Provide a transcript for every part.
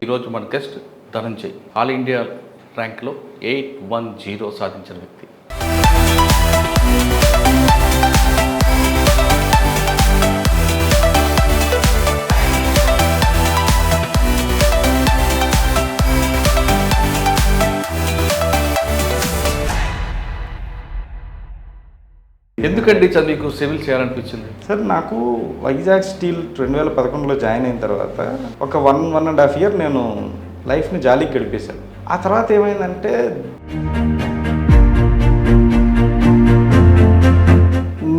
ఈరోజు మన guest Dhananjay all India ర్యాంక్లో 810 సాధించిన వ్యక్తి. ఎందుకండి మీకు సివిల్ చేయాలనిపించింది? సార్ నాకు వైజాగ్ స్టీల్ 2011లో జాయిన్ అయిన తర్వాత ఒక 1.5 ఇయర్ నేను లైఫ్ని జాలీకి గడిపేశాను. ఆ తర్వాత ఏమైందంటే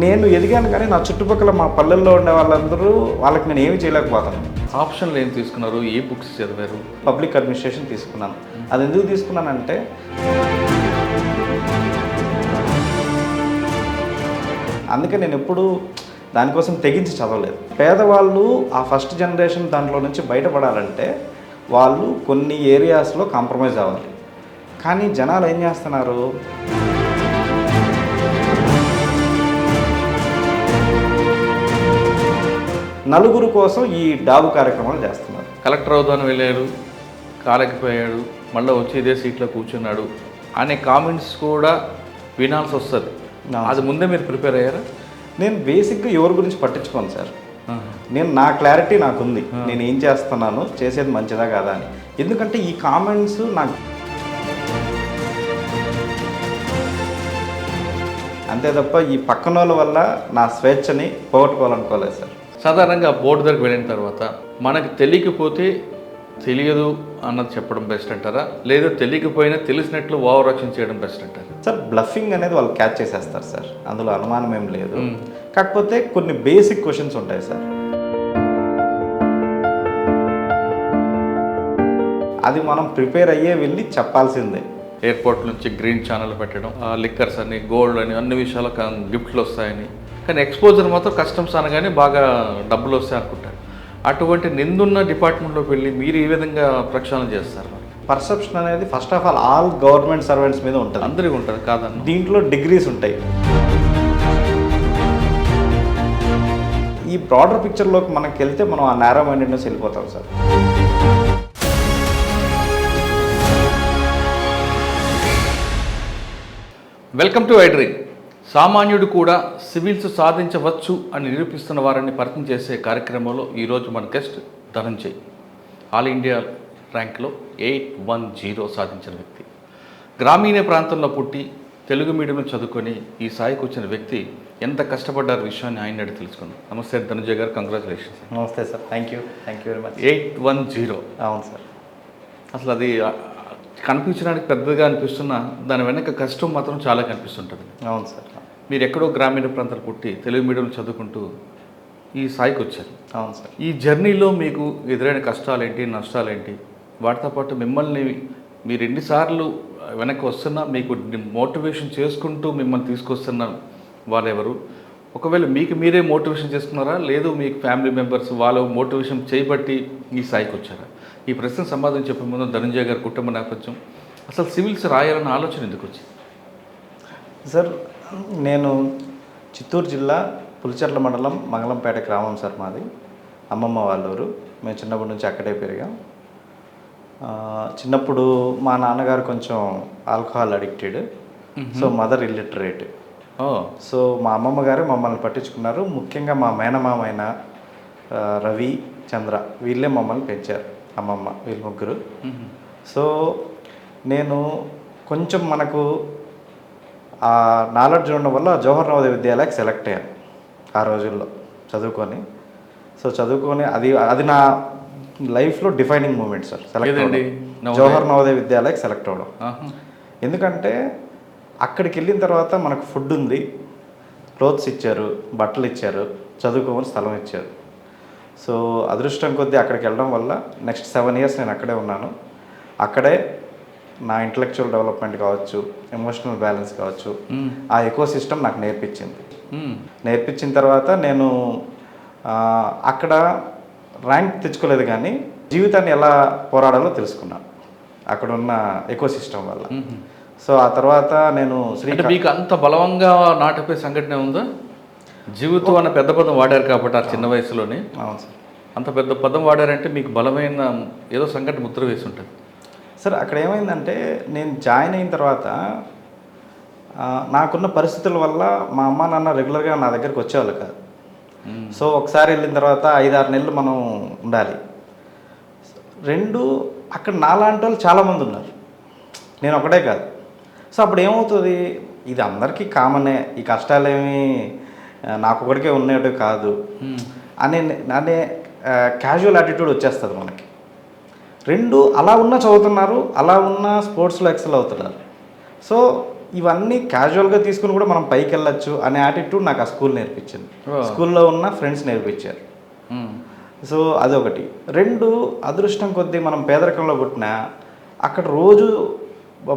నేను ఎదిగాను, కానీ నా చుట్టుపక్కల మా పల్లెల్లో ఉండే వాళ్ళకి నేను ఏమి చేయలేకపోతాను. ఆప్షన్లు ఏం తీసుకున్నారు? ఏ బుక్స్ చదివారు? పబ్లిక్ అడ్మినిస్ట్రేషన్ తీసుకున్నాను. అది ఎందుకు తీసుకున్నానంటే అందుకే నేను ఎప్పుడు దానికోసం తెగించి చదవలేదు. పేదవాళ్ళు ఆ ఫస్ట్ జనరేషన్ దాంట్లో నుంచి బయటపడాలంటే వాళ్ళు కొన్ని ఏరియాస్లో కాంప్రమైజ్ అవ్వాలి. కానీ జనాలు ఏం చేస్తున్నారు, నలుగురు కోసం ఈ డాబు కార్యక్రమాలు చేస్తున్నారు. కలెక్టర్ అవుదాని వెళ్ళాడు, కాలేకపోయాడు, మళ్ళీ వచ్చి ఇదే సీట్లో కూర్చున్నాడు అనే కామెంట్స్ కూడా వినాల్సి వస్తుంది. అది ముందే మీరు ప్రిపేర్ అయ్యారా? నేను బేసిక్గా ఎవరి గురించి పట్టించుకోను సార్. నేను నా క్లారిటీ నాకుంది, నేను ఏం చేస్తున్నాను, చేసేది మంచిదా కాదా అని. ఎందుకంటే ఈ కామెంట్స్ నాకు అంతే తప్ప ఈ పక్కన వాళ్ళ వల్ల నా స్వేచ్ఛని పోగొట్టుకోవాలనుకోలేదు సార్. సాధారణంగా బోర్డు దగ్గరికి వెళ్ళిన తర్వాత మనకు తెలియకపోతే తెలియదు అన్నది చెప్పడం బెస్ట్ అంటారా, లేదా తెలియకపోయినా తెలిసినట్లు ఓవర్ యాక్షన్ చేయడం బెస్ట్ అంటారా? సార్ బ్లఫింగ్ అనేది వాళ్ళు క్యాచ్ చేసేస్తారు సార్, అందులో అనుమానం ఏం లేదు. కాకపోతే కొన్ని బేసిక్ క్వశ్చన్స్ ఉంటాయి సార్, అది మనం ప్రిపేర్ అయ్యే వెళ్ళి చెప్పాల్సిందే. ఎయిర్పోర్ట్ నుంచి గ్రీన్ ఛానల్ పెట్టడం, లిక్కర్స్ అని, గోల్డ్ అని, అన్ని విషయాలు గిఫ్ట్లు వస్తాయని, కానీ ఎక్స్పోజర్ మాత్రం కస్టమ్స్ అనగానే బాగా డబ్బులు వస్తాయి అనుకుంటారు. అటువంటి నిందున్న డిపార్ట్మెంట్లోకి వెళ్ళి మీరు ఈ విధంగా ప్రక్షాళన చేస్తారు? పర్సెప్షన్ అనేది first of all government servants మీద ఉంటుంది, అందరికీ ఉంటుంది కాదన్న. దీంట్లో డిగ్రీస్ ఉంటాయి. ఈ బ్రాడర్ పిక్చర్లోకి మనకి వెళ్తే మనం ఆ నేరో మైండెడ్నెస్ వెళ్ళిపోతాం సార్. Welcome to iDream. సామాన్యుడు కూడా సివిల్స్ సాధించవచ్చు అని నిరూపిస్తున్న వారిని పరిచయం చేసే కార్యక్రమంలో ఈరోజు మన గెస్ట్ ధనంజయ్ ఆల్ ఇండియా ర్యాంక్లో 810 సాధించిన వ్యక్తి. గ్రామీణ ప్రాంతంలో పుట్టి తెలుగు మీడియంలో చదువుకొని ఈ స్థాయికి వచ్చిన వ్యక్తి ఎంత కష్టపడ్డారు విషయాన్ని ఆయన అడిగి తెలుసుకుందాం. నమస్తే ధనంజయ్ గారు, కంగ్రాచులేషన్స్. నమస్తే sir, thank you very much. 810. అవును సార్. అసలు అది కనిపించడానికి పెద్దగా అనిపిస్తున్నా దాని వెనక కష్టం మాత్రం చాలా కనిపిస్తుంటుంది. అవును సార్. మీరు ఎక్కడో గ్రామీణ ప్రాంతాలు పుట్టి తెలుగు మీడియంలో చదువుకుంటూ ఈ స్థాయికి వచ్చారు. అవును సార్. ఈ జర్నీలో మీకు ఎదురైన కష్టాలేంటి, నష్టాలేంటి, వాటితో పాటు మిమ్మల్ని మీరు ఎన్నిసార్లు వెనక్కి వస్తున్నా మీకు మోటివేషన్ చేసుకుంటూ మిమ్మల్ని తీసుకొస్తున్న వారెవరు? ఒకవేళ మీకు మీరే మోటివేషన్ చేసుకున్నారా, లేదు మీకు ఫ్యామిలీ మెంబర్స్ వాళ్ళు మోటివేషన్ చేయబట్టి ఈ స్థాయికి వచ్చారా? ఈ ప్రశ్న సమాధానం చెప్పే ముందు ధనంజయ్ గారి కుటుంబ నేపథ్యం, అసలు సివిల్స్ రాయాలన్న ఆలోచన ఎందుకు వచ్చింది? సార్ నేను చిత్తూరు జిల్లా పులిచెర్ల మండలం మంగళంపేట గ్రామం సార్ మాది. అమ్మమ్మ వాళ్ళ ఊరు. మేము చిన్నప్పటి నుంచి అక్కడే పెరిగాం. చిన్నప్పుడు మా నాన్నగారు కొంచెం alcohol addicted, so mother illiterate. So మా అమ్మమ్మ గారు మమ్మల్ని పట్టించుకున్నారు. ముఖ్యంగా మా మేనమామ అయిన రవి, చంద్ర వీళ్ళే మమ్మల్ని పెంచారు. అమ్మమ్మ వీళ్ళు ముగ్గురు. సో నేను కొంచెం మనకు ఆ నాలెడ్జ్ ఉండడం వల్ల జవహర్ నవోదయ విద్యాలయకి సెలెక్ట్ అయ్యాను ఆ రోజుల్లో చదువుకొని. సో చదువుకొని అది నా లైఫ్లో డిఫైనింగ్ మూమెంట్ సార్. సెలెక్ట్ అవ్వడం, జవహర్ నవోదయ విద్యాలయకి సెలెక్ట్ అవ్వడం. ఎందుకంటే అక్కడికి వెళ్ళిన తర్వాత మనకు ఫుడ్ ఉంది, క్లోత్స్ ఇచ్చారు, బట్టలు ఇచ్చారు, చదువుకోమని స్థలం ఇచ్చారు. సో అదృష్టం కొద్దీ అక్కడికి వెళ్ళడం వల్ల నెక్స్ట్ 7 years నేను అక్కడే ఉన్నాను. అక్కడే నా ఇంటలెక్చువల్ డెవలప్మెంట్ కావచ్చు, ఎమోషనల్ బ్యాలెన్స్ కావచ్చు, ఆ ఎకో సిస్టమ్ నాకు నేర్పించింది. నేర్పించిన తర్వాత నేను అక్కడ ర్యాంక్ తెచ్చుకోలేదు, కానీ జీవితాన్ని ఎలా పోరాడాలో తెలుసుకున్నాను అక్కడ ఉన్న ఎకో సిస్టమ్ వల్ల. సో ఆ తర్వాత నేను మీకు అంత బలవంగా నాటపే సంఘటన ఉందా? జీవితం అన్న పెద్ద పదం వాడారు కాబట్టి ఆ చిన్న వయసులోనే. అవును సార్. అంత పెద్ద పదం వాడారంటే మీకు బలమైన ఏదో సంఘటన ముద్ర వేసి ఉంటుంది. సార్ అక్కడ ఏమైందంటే నేను జాయిన్ అయిన తర్వాత నాకున్న పరిస్థితుల వల్ల మా అమ్మ నాన్న రెగ్యులర్గా నా దగ్గరికి వచ్చేవాళ్ళు కాదు. సో ఒకసారి వెళ్ళిన తర్వాత 5-6 నెలలు మనం ఉండాలి. అక్కడ నాలాంటి వాళ్ళు చాలామంది ఉన్నారు, నేను ఒకటే కాదు. సో అప్పుడు ఏమవుతుంది, ఇది అందరికీ కామనే, ఈ కష్టాలేమి నాకు ఒకటికే ఉన్నట్టు కాదు అనే క్యాజువల్ యాటిట్యూడ్ వచ్చేస్తుంది మనకి. అలా ఉన్న చదువుతున్నారు, అలా ఉన్న స్పోర్ట్స్లో ఎక్సెల్ అవుతున్నారు. సో ఇవన్నీ క్యాజువల్గా తీసుకుని కూడా మనం పైకి వెళ్ళొచ్చు అనే యాటిట్యూడ్ నాకు ఆ స్కూల్ నేర్పించింది, స్కూల్లో ఉన్న ఫ్రెండ్స్ నేర్పించారు. సో అదొకటి. అదృష్టం కొద్దీ మనం పేదరికంలో పుట్టినా అక్కడ రోజు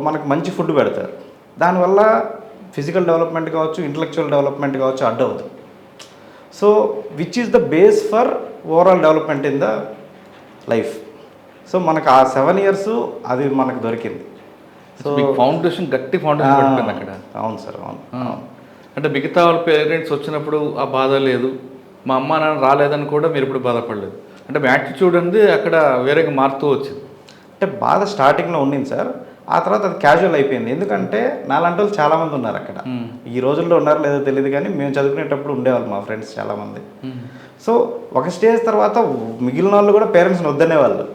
మనకు మంచి ఫుడ్ పెడతారు, దానివల్ల ఫిజికల్ డెవలప్మెంట్ కావచ్చు, ఇంటలెక్చువల్ డెవలప్మెంట్ కావచ్చు అడ్డవుతుంది. So which is the base for overall development in the life. So మనకు ఆ 7 years అది మనకు దొరికింది. సో ఫౌండేషన్, గట్టి ఫౌండేషన్ పడిపోయింది అక్కడ. అవును సార్, అవును. అంటే మిగతా వాళ్ళ పేరెంట్స్ వచ్చినప్పుడు ఆ బాధ లేదు, మా అమ్మ నాన్న రాలేదని కూడా మీరు ఇప్పుడు బాధపడలేదు. అంటే మీ యాటిట్యూడ్ అనేది అక్కడ వేరేగా మారుతూ వచ్చింది. అంటే బాధ స్టార్టింగ్లో ఉండింది సార్, ఆ తర్వాత అది క్యాజువల్ అయిపోయింది. ఎందుకంటే నాలాంటి వాళ్ళు చాలామంది ఉన్నారు అక్కడ. ఈ రోజుల్లో ఉన్నారో లేదో తెలియదు కానీ మేము చదువుకునేటప్పుడు ఉండేవాళ్ళు మా ఫ్రెండ్స్ చాలామంది. సో ఒక స్టేజ్ తర్వాత మిగిలిన వాళ్ళు కూడా పేరెంట్స్ని వద్దనేవాళ్ళు,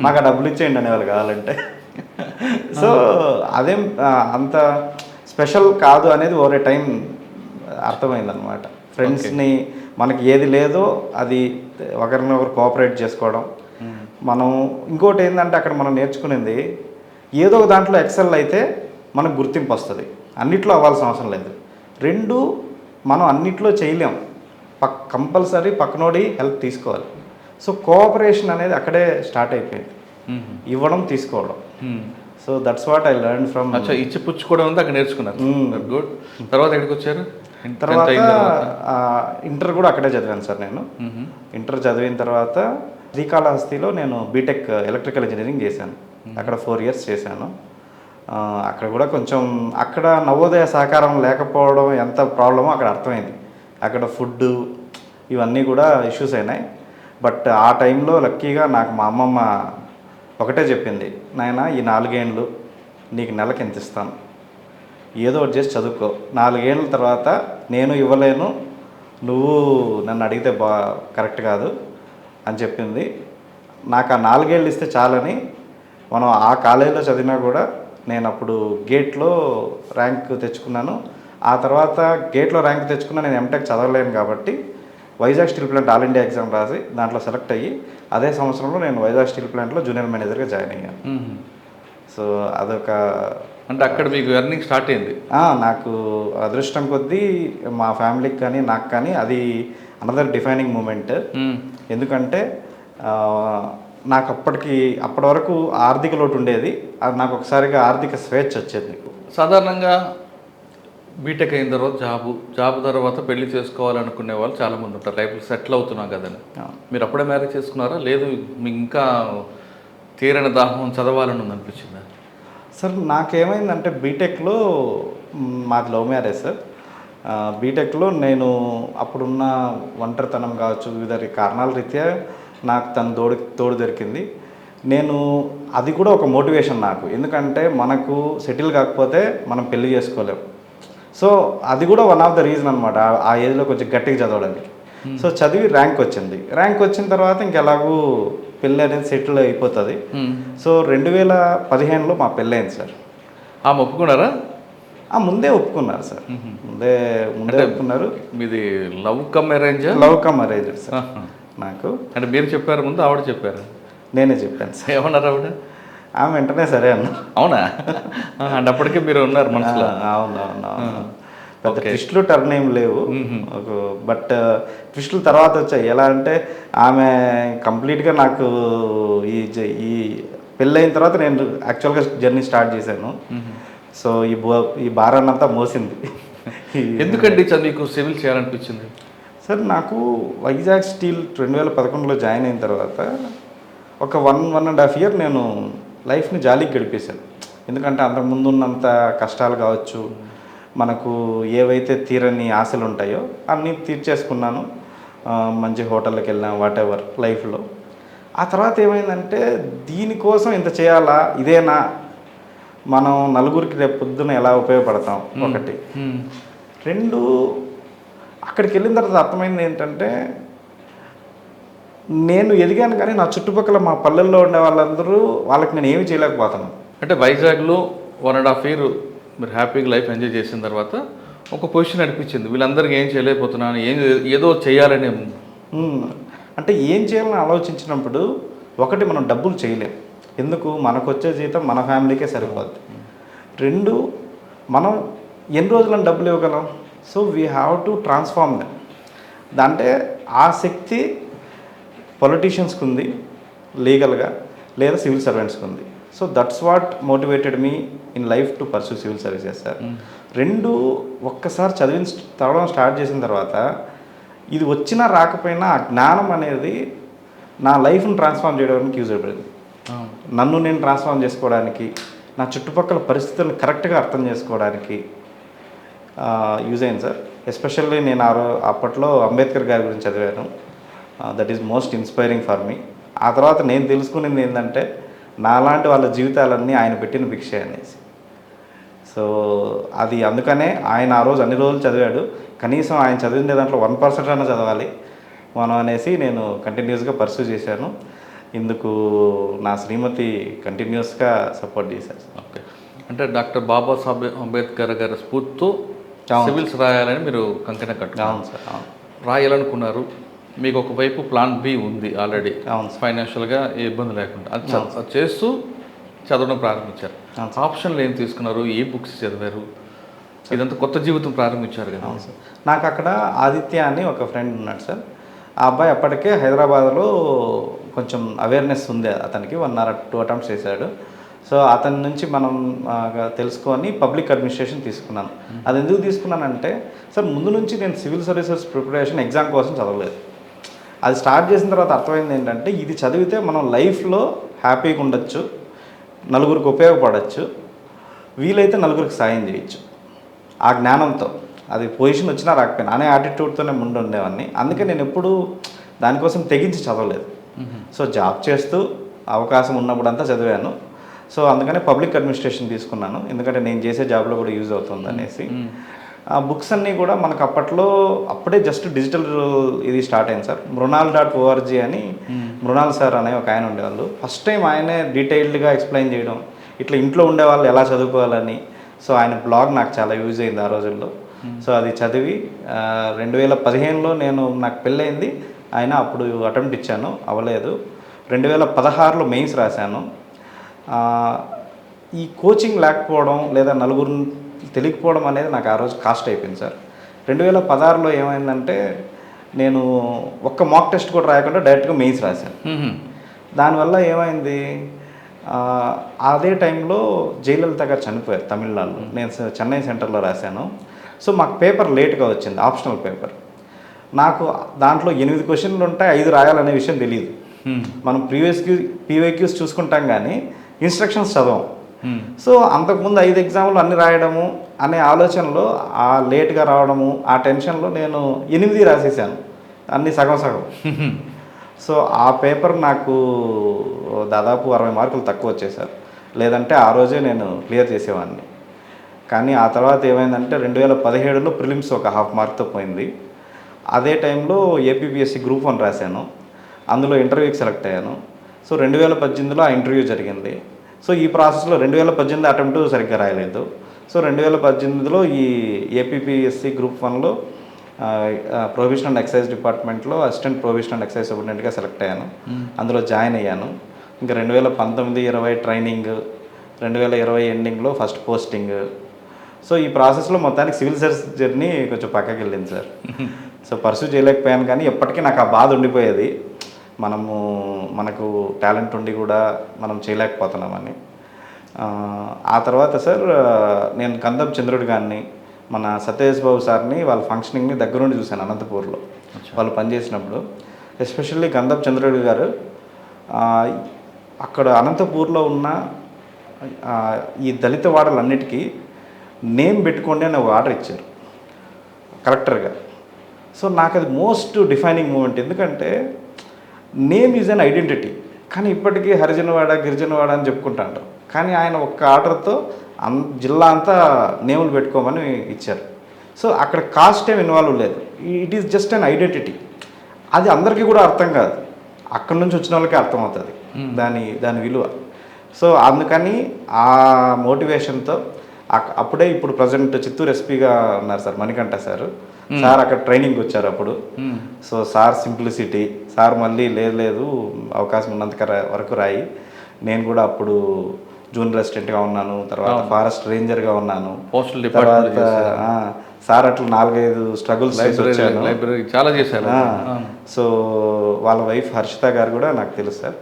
మాకు ఆ డబ్బులు ఇచ్చేయండి అనేవాళ్ళు కావాలంటే. సో అదేం అంత స్పెషల్ కాదు అనేది ఓవర్ ఏ టైం అర్థమైందనమాట. ఫ్రెండ్స్ని మనకి ఏది లేదో అది ఒకరినొకరు కోఆపరేట్ చేసుకోవడం. మనం ఇంకోటి ఏంటంటే అక్కడ మనం నేర్చుకునేది ఏదో ఒక దాంట్లో ఎక్సెల్ అయితే మనకు గుర్తింపు వస్తుంది, అన్నిట్లో అవ్వాల్సిన అవసరం లేదు. మనం అన్నిట్లో చేయలేం, కంపల్సరీ పక్కనోడి హెల్ప్ తీసుకోవాలి. సో కోఆపరేషన్ అనేది అక్కడే స్టార్ట్ అయిపోయింది, ఇవ్వడం తీసుకోవడం. So that's what I learn from. ఇచ్చి పుచ్చుకోవడం ఉంది అక్కడ నేర్చుకున్నారు. గుడ్. తర్వాత ఎక్కడికి వచ్చారు? తర్వాత ఇంటర్ కూడా అక్కడే చదివాను సార్ నేను. ఇంటర్ చదివిన తర్వాత శ్రీకాళహస్తిలో నేను బీటెక్ ఎలక్ట్రికల్ ఇంజనీరింగ్ చేశాను. అక్కడ 4 years చేశాను. అక్కడ కూడా కొంచెం అక్కడ నవోదయ సహకారం లేకపోవడం ఎంత ప్రాబ్లమో అక్కడ అర్థమైంది. అక్కడ ఫుడ్ ఇవన్నీ కూడా ఇష్యూస్ అయినాయి. బట్ ఆ టైంలో లక్కీగా నాకు మా అమ్మమ్మ ఒకటే చెప్పింది, నాయన ఈ 4 ఏళ్ళు నీకు నెలకి ఎంత ఇస్తాను, ఏదో ఒకటి చేసి చదువుకో, 4 ఏళ్ళ తర్వాత నేను ఇవ్వలేను, నువ్వు నన్ను అడిగితే కరెక్ట్ కాదు అని చెప్పింది. నాకు ఆ 4 ఏళ్ళు ఇస్తే చాలని, మనం ఆ కాలేజీలో చదివినా కూడా నేను అప్పుడు గేట్లో ర్యాంక్ తెచ్చుకున్నాను. ఆ తర్వాత గేట్లో ర్యాంక్ తెచ్చుకున్నా నేను ఎంటెక్ చదవలేను కాబట్టి Vizag steel plant all India exam రాసి దాంట్లో సెలెక్ట్ అయ్యి అదే సంవత్సరంలో నేను వైజాగ్ స్టీల్ ప్లాంట్లో జూనియర్ మేనేజర్గా జాయిన్ అయ్యాను. సో అదొక, అంటే అక్కడ మీకు ఎర్నింగ్ స్టార్ట్ అయింది. నాకు అదృష్టం కొద్దీ మా ఫ్యామిలీకి కానీ నాకు కానీ అది అనదర్ డిఫైనింగ్ మూమెంట్. ఎందుకంటే నాకు అప్పటి వరకు ఆర్థిక లోటు ఉండేది, అది నాకు ఒకసారిగా ఆర్థిక స్వేచ్ఛ వచ్చేది. సాధారణంగా బీటెక్ అయిన తర్వాత జాబ్ తర్వాత పెళ్లి చేసుకోవాలనుకునే వాళ్ళు చాలామంది ఉంటారు, లైఫ్ సెటిల్ అవుతున్నాం కదని. మీరు అప్పుడే మ్యారేజ్ చేసుకున్నారా, లేదు మీకు ఇంకా తీరని దాహం చదవాలని ఉంది అనిపించిందా? సార్ నాకేమైందంటే బీటెక్లో మాది లవ్ మ్యారేజ్ సార్. బీటెక్లో నేను అప్పుడున్న ఒంటరితనం కావచ్చు, వివిధ కారణాల రీత్యా నాకు తను తోడు దొరికింది. నేను అది కూడా ఒక మోటివేషన్ నాకు, ఎందుకంటే మనకు సెటిల్ కాకపోతే మనం పెళ్లి చేసుకోలేం. సో అది కూడా వన్ ఆఫ్ ద రీజన్ అనమాట ఆ ఏజ్లో కొంచెం గట్టిగా చదవడానికి. సో చదివి ర్యాంక్ వచ్చింది. ర్యాంక్ వచ్చిన తర్వాత ఇంకెలాగూ పెళ్ళి అనేది సెటిల్ అయిపోతుంది. సో 2015లో మా పెళ్ళయింది సార్. ఒప్పుకున్నారా? ముందే ఒప్పుకున్నారు సార్, ముందే ఒప్పుకున్నారు. మీది love come arrange? Love come arrange sir నాకు. అంటే మీరు చెప్పారు ముందు, ఆవిడ చెప్పారు? నేనే చెప్పాను సార్. ఏమన్నారు ఆవిడ? ఆమె వెంటనే సరే అన్నారు. అవునా? అంటే అప్పటికే మీరు ఉన్నారు మనసులో? అవునవును. పెద్ద ట్విస్టులు టర్న్ ఏం లేవు, బట్ ట్విస్టులు తర్వాత వచ్చాయి. ఎలా అంటే ఆమె కంప్లీట్గా నాకు ఈ పెళ్ళైన తర్వాత నేను యాక్చువల్గా జర్నీ స్టార్ట్ చేశాను. సో ఈ భారాన్నంతా మోసింది. ఎందుకండి మీకు సివిల్ చేయాలనిపించింది? సార్ నాకు వైజాగ్ స్టీల్ 2011లో జాయిన్ అయిన తర్వాత ఒక 1.5 year నేను లైఫ్ని జాలీకి గడిపేశాను. ఎందుకంటే అంతకుముందు ఉన్నంత కష్టాలు కావచ్చు, మనకు ఏవైతే తీరని ఆశలు ఉంటాయో అన్నీ తీర్చేసుకున్నాను. మంచి హోటల్కి వెళ్ళాం వాట్ ఎవర్ లైఫ్లో. ఆ తర్వాత ఏమైందంటే దీనికోసం ఇంత చేయాలా, ఇదేనా మనం నలుగురికి రేపు పొద్దున ఎలా ఉపయోగపడతాం ఒకటి. రెండు, అక్కడికి వెళ్ళిన తర్వాత అర్థమైంది ఏంటంటే నేను ఎదిగాను కానీ నా చుట్టుపక్కల మా పల్లెల్లో ఉండే వాళ్ళందరూ వాళ్ళకి నేను ఏమి చేయలేకపోతున్నాను. అంటే వైజాగ్లో 1.5 year మీరు హ్యాపీగా లైఫ్ ఎంజాయ్ చేసిన తర్వాత ఒక పొజిషన్ అనిపించింది, వీళ్ళందరికీ ఏం చేయలేకపోతున్నాను, ఏదో చేయాలని. అంటే ఏం చేయాలని ఆలోచించినప్పుడు ఒకటి, మనం డబ్బులు చేయలేం, ఎందుకు మనకు వచ్చే జీతం మన ఫ్యామిలీకే సరిపోద్ది. రెండు, మనం ఎన్ని రోజులను డబ్బులు ఇవ్వగలం, so we have to transform them. అంటే ఆ శక్తి పొలిటీషియన్స్కి ఉంది లీగల్గా, లేదా సివిల్ సర్వెంట్స్కి ఉంది. So that's what motivated me in life to pursue civil services sir. రెండు, ఒక్కసారి చదవడం స్టార్ట్ చేసిన తర్వాత ఇది వచ్చినా రాకపోయినా ఆ జ్ఞానం అనేది నా లైఫ్ని ట్రాన్స్ఫార్మ్ చేయడానికి యూజ్ అయిపోయింది. నన్ను నేను ట్రాన్స్ఫార్మ్ చేసుకోవడానికి, నా చుట్టుపక్కల పరిస్థితులను కరెక్ట్గా అర్థం చేసుకోవడానికి యూజ్ అయింది సార్. ఎస్పెషల్లీ నేను అప్పట్లో అంబేద్కర్ గారి గురించి చదివాను. That is most inspiring for me. ఆ తర్వాత నేను తెలుసుకునేది ఏంటంటే నాలాంటి వాళ్ళ జీవితాలన్నీ ఆయన పెట్టిన భిక్షే అనేసి. సో అది అందుకనే ఆయన ఆ రోజు అన్ని రోజులు చదివాడు, కనీసం ఆయన చదివిన దాంట్లో 1% అయినా చదవాలి మనం అనేసి నేను కంటిన్యూస్గా పర్సూ చేశాను. ఇందుకు నా శ్రీమతి కంటిన్యూస్గా సపోర్ట్ చేశారు. ఓకే, అంటే డాక్టర్ బాబాసాహెబ్ అంబేద్కర్ గారి స్ఫూర్తితో సివిల్స్ రాయాలని మీరు కంకణ కట్టారు. అవును సార్, అవును. రాయాలనుకున్నారు, మీకు ఒకవైపు ప్లాన్ బి ఉంది ఆల్రెడీ, అవును, ఫైనాన్షియల్గా ఏ ఇబ్బంది లేకుండా అది చేస్తూ చదవడం ప్రారంభించారు. ఆప్షన్లు ఏం తీసుకున్నారు, ఏ బుక్స్ చదివారు, ఇదంతా కొత్త జీవితం ప్రారంభించారు కదా. అవును సార్. నాకు అక్కడ ఆదిత్య అని ఒక ఫ్రెండ్ ఉన్నాడు సార్. ఆ అబ్బాయి అప్పటికే హైదరాబాద్లో కొంచెం అవేర్నెస్ ఉంది అతనికి, 1 or 2 attempts చేశాడు. సో అతని నుంచి మనం తెలుసుకొని పబ్లిక్ అడ్మినిస్ట్రేషన్ తీసుకున్నాను. అది ఎందుకు తీసుకున్నానంటే సార్, ముందు నుంచి నేను సివిల్ సర్వీసెస్ ప్రిపరేషన్ ఎగ్జామ్ కోసం చదవలేదు. అది స్టార్ట్ చేసిన తర్వాత అర్థమైంది ఏంటంటే ఇది చదివితే మనం లైఫ్లో హ్యాపీగా ఉండొచ్చు, నలుగురికి ఉపయోగపడవచ్చు, వీలైతే నలుగురికి సాయం చేయొచ్చు. ఆ జ్ఞానంతో అది పొజిషన్ వచ్చినా రాకపోయినా అనే యాటిట్యూడ్తోనే ముందు ఉండేవాడిని. అందుకే నేను ఎప్పుడూ దానికోసం తెగించి చదవలేదు. సో జాబ్ చేస్తూ అవకాశం ఉన్నప్పుడంతా చదివాను. సో అందుకనే పబ్లిక్ అడ్మినిస్ట్రేషన్ తీసుకున్నాను, ఎందుకంటే నేను చేసే జాబ్లో కూడా యూజ్ అవుతుంది అనేసి. ఆ బుక్స్ అన్నీ కూడా మనకు అప్పుడే జస్ట్ డిజిటల్ ఇది స్టార్ట్ అయింది సార్. మృణాల్.org అని మృణాల్ సార్ అనే ఒక ఆయన ఉండేవాళ్ళు. ఫస్ట్ టైం ఆయనే డీటెయిల్డ్గా ఎక్స్ప్లెయిన్ చేయడం, ఇట్లా ఇంట్లో ఉండేవాళ్ళు ఎలా చదువుకోవాలని. సో ఆయన బ్లాగ్ నాకు చాలా యూజ్ అయింది ఆ రోజుల్లో. సో అది చదివి 2015లో నాకు పెళ్ళయింది, ఆయన అప్పుడు అటెంప్ట్ ఇచ్చాను, అవ్వలేదు. 2016లో మెయిన్స్ రాశాను. ఈ కోచింగ్ లేకపోవడం లేదా నలుగురు తెలియకపోవడం అనేది నాకు ఆ రోజు కాస్ట్ అయిపోయింది సార్. 2016లో ఏమైందంటే నేను ఒక్క మాక్ టెస్ట్ కూడా రాయకుండా డైరెక్ట్గా మెయిన్స్ రాశాను. దానివల్ల ఏమైంది, అదే టైంలో జయలలిత గారు చనిపోయారు తమిళనాడులో. నేను చెన్నై సెంటర్లో రాశాను. సో మాకు పేపర్ లేట్గా వచ్చింది, ఆప్షనల్ పేపర్. నాకు దాంట్లో 8 క్వశ్చన్లు ఉంటాయి, 5 రాయాలనే విషయం తెలియదు. మనం పీవైక్యూస్ చూసుకుంటాం కానీ ఇన్స్ట్రక్షన్స్ చదవం. సో అంతకుముందు 5 ఎగ్జామ్లు అన్ని రాయడము అనే ఆలోచనలో, ఆ లేట్గా రావడము, ఆ టెన్షన్లో నేను 8 రాసేసాను, అన్ని సగం సగం. సో ఆ పేపర్ నాకు దాదాపు 60 మార్కులు తక్కువ వచ్చేసారు, లేదంటే ఆ రోజే నేను క్లియర్ చేసేవాడిని. కానీ ఆ తర్వాత ఏమైందంటే 2017లో ప్రిలిమ్స్ ఒక 1/2 మార్క్తో పోయింది. అదే టైంలో ఏపీపీఎస్సీ గ్రూప్ 1 రాశాను, అందులో ఇంటర్వ్యూకి సెలెక్ట్ అయ్యాను. సో 2018లో ఆ ఇంటర్వ్యూ జరిగింది. సో ఈ ప్రాసెస్లో 2018 అటెంప్ట్ సరిగ్గా రాయలేదు. సో 2018లో ఈ ఏపీపీఎస్సీ గ్రూప్ 1లో ప్రొవిజన్ అండ్ ఎక్సైజ్ డిపార్ట్మెంట్లో అసిస్టెంట్ ప్రొవిజన్ అండ్ ఎక్సైజ్ సూపరింటెండెంట్గా సెలెక్ట్ అయ్యాను. అందులో జాయిన్ అయ్యాను. ఇంకా 2019-20 ట్రైనింగ్, 2020 ఎండింగ్లో ఫస్ట్ పోస్టింగ్. సో ఈ ప్రాసెస్లో మొత్తానికి సివిల్ సర్వీస్ జర్నీ కొంచెం పక్కకి వెళ్ళింది సార్. సో పర్సూ చేయలేకపోయాను, కానీ ఎప్పటికీ నాకు ఆ బాధ ఉండిపోయేది, మనకు టాలెంట్ ఉండి కూడా మనం చేయలేకపోతున్నామని. ఆ తర్వాత సార్ నేను కందం చంద్రుడి గారిని, మన సత్యేష్ బాబు సార్ని వాళ్ళ ఫంక్షనింగ్ని దగ్గరుండి చూశాను అనంతపూర్లో వాళ్ళు పనిచేసినప్పుడు. ఎస్పెషల్లీ కందం చంద్రుడి గారు అక్కడ అనంతపూర్లో ఉన్న ఈ దళిత వాడలన్నిటికీ నేమ్ పెట్టుకోండి అని ఒక ఆర్డర్ ఇచ్చారు కలెక్టర్గా. సో నాకు అది మోస్ట్ డిఫైనింగ్ మూమెంట్. ఎందుకంటే నేమ్ ఈజ్ అన్ ఐడెంటిటీ, కానీ ఇప్పటికీ హరిజనవాడ గిరిజనవాడ అని చెప్పుకుంటా అంటారు. కానీ ఆయన ఒక్క ఆర్డర్తో జిల్లా అంతా నేములు పెట్టుకోమని ఇచ్చారు. సో అక్కడ కాస్ట్ ఏం ఇన్వాల్వ్ లేదు, it is just an identity. అది అందరికీ కూడా అర్థం కాదు, అక్కడి నుంచి వచ్చిన వాళ్ళకి అర్థమవుతుంది దాని విలువ. సో అందుకని ఆ మోటివేషన్తో అప్పుడే ఇప్పుడు ప్రజెంట్ చిత్తూరు ఎస్పీగా ఉన్నారు సార్ మణికంఠ సార్. సార్ అక్కడ ట్రైనింగ్ వచ్చారు అప్పుడు. సో సార్ సింప్లిసిటీ, సార్ మళ్ళీ లేదు అవకాశం ఉన్నంత వరకు రాయి. నేను కూడా అప్పుడు జూనియర్ అసిస్టెంట్గా ఉన్నాను, తర్వాత ఫారెస్ట్ రేంజర్గా ఉన్నాను, తర్వాత సార్ అట్లా 4-5 స్ట్రగుల్స్ వచ్చాను, లైబ్రరీ చాలా చేశారు. సో వాళ్ళ వైఫ్ హర్షిత గారు కూడా నాకు తెలుసు సార్.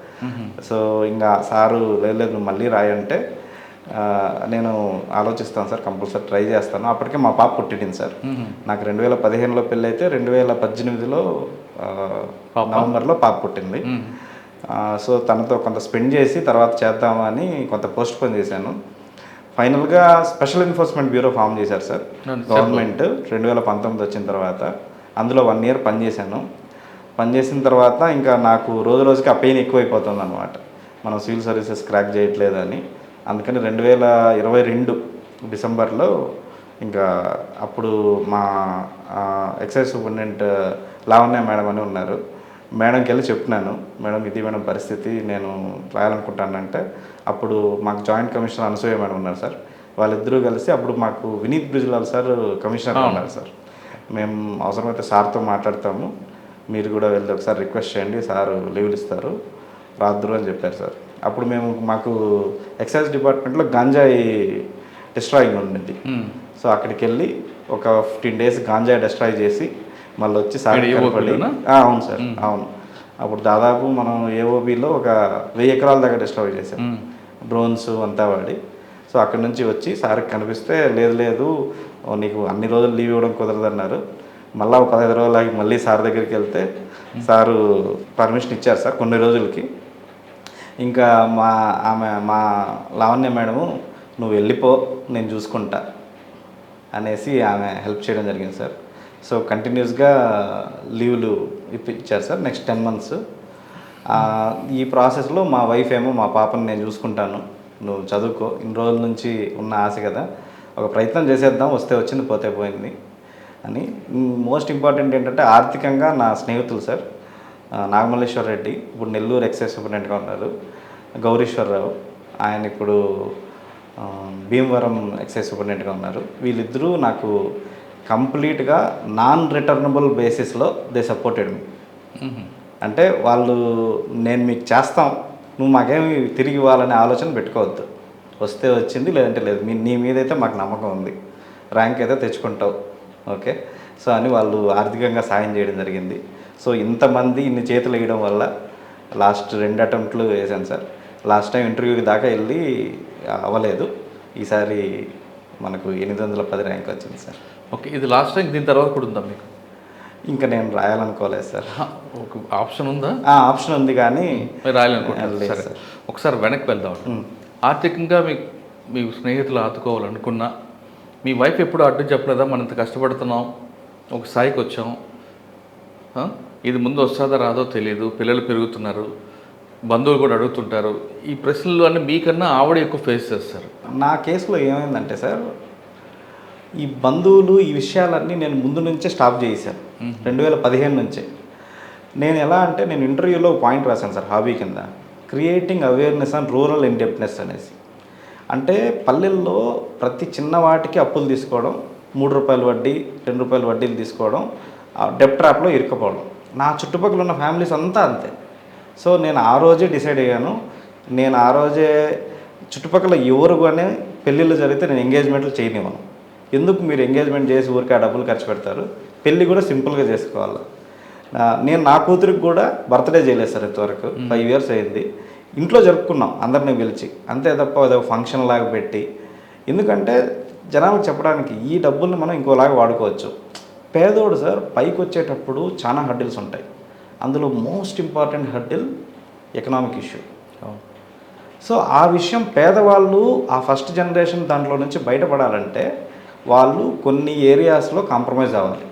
సో ఇంకా సారు లేదు నువ్వు మళ్ళీ రాయంటే నేను ఆలోచిస్తాను సార్, కంపల్సరీ ట్రై చేస్తాను. అప్పటికే మా పాప పుట్టింది సార్. నాకు 2015లో పెళ్ళి అయితే 2018లో నవంబర్లో పాప పుట్టింది. సో తనతో కొంత స్పెండ్ చేసి తర్వాత చేద్దామని కొంత పోస్ట్ పోన్ చేశాను. ఫైనల్గా స్పెషల్ ఎన్ఫోర్స్మెంట్ బ్యూరో ఫామ్ చేశారు సార్ గవర్నమెంట్ 2019 వచ్చిన తర్వాత. అందులో 1 year పనిచేశాను. పనిచేసిన తర్వాత ఇంకా నాకు రోజు రోజుకి ఆ పెయిన్ ఎక్కువైపోతుంది అనమాట, మనం సివిల్ సర్వీసెస్ క్రాక్ చేయట్లేదని. అందుకని 2022 డిసెంబర్లో ఇంకా అప్పుడు మా ఎక్సైజ్ సూపరింటెండెంట్ లావణ్య మేడం అని ఉన్నారు, మేడంకి వెళ్ళి చెప్పినాను, మేడం ఇది మేడం పరిస్థితి, నేను రాయాలనుకుంటానంటే అప్పుడు మాకు జాయింట్ కమిషనర్ అనసూయ మేడం ఉన్నారు సార్. వాళ్ళిద్దరూ కలిసి అప్పుడు మాకు వినీత్ బ్రిజ్లాల్ సార్ కమిషనర్ ఉన్నారు సార్. మేము అవసరమైతే సార్తో మాట్లాడతాము, మీరు కూడా వెళ్ళి ఒకసారి రిక్వెస్ట్ చేయండి, సార్ లీవ్లు ఇస్తారు, రాద్దురు అని చెప్పారు సార్. అప్పుడు మాకు ఎక్సైజ్ డిపార్ట్మెంట్లో గంజాయి డిస్ట్రాయింగ్ ఉండింది. సో అక్కడికి వెళ్ళి ఒక 15 days గంజాయి డిస్ట్రాయ్ చేసి మళ్ళీ వచ్చి సార్ కనపడి, అవును సార్ అవును, అప్పుడు దాదాపు మనం ఏఓబిలో ఒక 1000 ఎకరాల దాకా డిస్ట్రాయ్ చేసాం డ్రోన్స్ అంతా వాడి. సో అక్కడి నుంచి వచ్చి సార్కి కనిపిస్తే లేదు నీకు అన్ని రోజులు లీవ్ ఇవ్వడం కుదరదన్నారు. మళ్ళీ ఒక 15 రోజులకి మళ్ళీ సార్ దగ్గరికి వెళ్తే సారు పర్మిషన్ ఇచ్చారు సార్ కొన్ని రోజులకి. ఇంకా మా లావణ్య మేడము నువ్వు వెళ్ళిపో నేను చూసుకుంటా అనేసి ఆమె హెల్ప్ చేయడం జరిగింది సార్. సో కంటిన్యూస్గా లీవ్లు ఇప్పించారు సార్ నెక్స్ట్ 10 months. ఈ ప్రాసెస్లో మా వైఫ్ ఏమో మా పాపని నేను చూసుకుంటాను, నువ్వు చదువుకో, ఇన్ని రోజుల నుంచి ఉన్న ఆశ కదా, ఒక ప్రయత్నం చేసేద్దాం, వస్తే వచ్చింది పోతే పోయింది అని. మోస్ట్ ఇంపార్టెంట్ ఏంటంటే ఆర్థికంగా నా స్నేహితులు సార్ నాగమల్లేశ్వర రెడ్డి ఇప్పుడు నెల్లూరు ఎక్సైజ్ సూపరింటెండెంట్గా ఉన్నారు, గౌరీశ్వరరావు ఆయన ఇప్పుడు భీమవరం ఎక్సైజ్ సూపరింటెండెంట్గా ఉన్నారు. వీళ్ళిద్దరూ నాకు కంప్లీట్గా నాన్ రిటర్నబుల్ బేసిస్లో దే సపోర్టెడ్ మీ. అంటే వాళ్ళు నేను మీకు చేస్తాం, నువ్వు మాకేమి తిరిగి ఇవ్వాలనే ఆలోచన పెట్టుకోవద్దు, వస్తే వచ్చింది లేదంటే లేదు, నీ మీదైతే మాకు నమ్మకం ఉంది, ర్యాంక్ అయితే తెచ్చుకుంటావు ఓకే. సో అని వాళ్ళు ఆర్థికంగా సాయం చేయడం జరిగింది. సో ఇంతమంది ఇన్ని చేతులు వేయడం వల్ల లాస్ట్ 2 attempts వేసాను సార్. లాస్ట్ టైం ఇంటర్వ్యూకి దాకా వెళ్ళి అవ్వలేదు, ఈసారి మనకు 810 ర్యాంక్ వచ్చింది సార్. ఓకే, ఇది లాస్ట్ టైం, దీని తర్వాత కూడా ఉందా మీకు? ఇంకా నేను రాయాలనుకోలేదు సార్. ఒక ఆప్షన్ ఉందా? ఆప్షన్ ఉంది కానీ రాయాలనుకుంటున్నాను. సరే, ఒకసారి వెనక్కి వెళ్దాం. ఆర్థికంగా మీ స్నేహితులు ఆదుకోవాలనుకున్నా మీ వైఫ్ ఎప్పుడు అడ్డు చెప్పలేదా, మనం ఇంత కష్టపడుతున్నాం, ఒక స్థాయికి వచ్చాం, ఇది ముందు వస్తుందో రాదో తెలియదు, పిల్లలు పెరుగుతున్నారు, బంధువులు కూడా అడుగుతుంటారు, ఈ ప్రశ్నలు అన్నీ మీకన్నా ఆవిడ ఎక్కువ ఫేస్ చేస్తారు? నా కేసులో ఏమైందంటే సార్, ఈ బంధువులు ఈ విషయాలన్నీ నేను ముందు నుంచే స్టాప్ చేశాను 2015 నుంచే. నేను ఎలా అంటే నేను ఇంటర్వ్యూలో పాయింట్ రాశాను సార్ హాబీ కింద, క్రియేటింగ్ అవేర్నెస్ అండ్ రూరల్ ఇన్డెప్ట్నెస్ అనేసి. అంటే పల్లెల్లో ప్రతి చిన్న వాటికి అప్పులు తీసుకోవడం, 3 రూపాయల వడ్డీ 2 రూపాయల వడ్డీలు తీసుకోవడం, డెప్ ట్రాప్లో ఇరుక్కుపోవడం. నా చుట్టుపక్కల ఉన్న ఫ్యామిలీస్ అంతా అంతే. సో నేను ఆ రోజే డిసైడ్ అయ్యాను, నేను ఆ రోజే చుట్టుపక్కల ఎవరు కానీ పెళ్ళిళ్ళు జరిగితే నేను ఎంగేజ్మెంట్లు చేయనివ్వను. ఎందుకు మీరు ఎంగేజ్మెంట్ చేసి ఊరికి ఆ డబ్బులు ఖర్చు పెడతారు, పెళ్ళి కూడా సింపుల్గా చేసుకోవాలి. నేను నా కూతురికి కూడా బర్త్డే చేయలేదు సార్ ఇంతవరకు, 5 years అయింది. ఇంట్లో జరుపుకున్నాం అందరినీ పిలిచి, అంతే తప్ప అదో ఫంక్షన్ లాగా పెట్టి. ఎందుకంటే జనాలకు చెప్పడానికి ఈ డబ్బుల్ని మనం ఇంకోలాగా వాడుకోవచ్చు. పేదోడు సార్ పైకి వచ్చేటప్పుడు చాలా హర్డిల్స్ ఉంటాయి, అందులో most important hurdle economic issue. So ఆ విషయం పేదవాళ్ళు ఆ ఫస్ట్ జనరేషన్ దాంట్లో నుంచి బయటపడాలంటే వాళ్ళు కొన్ని ఏరియాస్లో కాంప్రమైజ్ అవ్వాలి.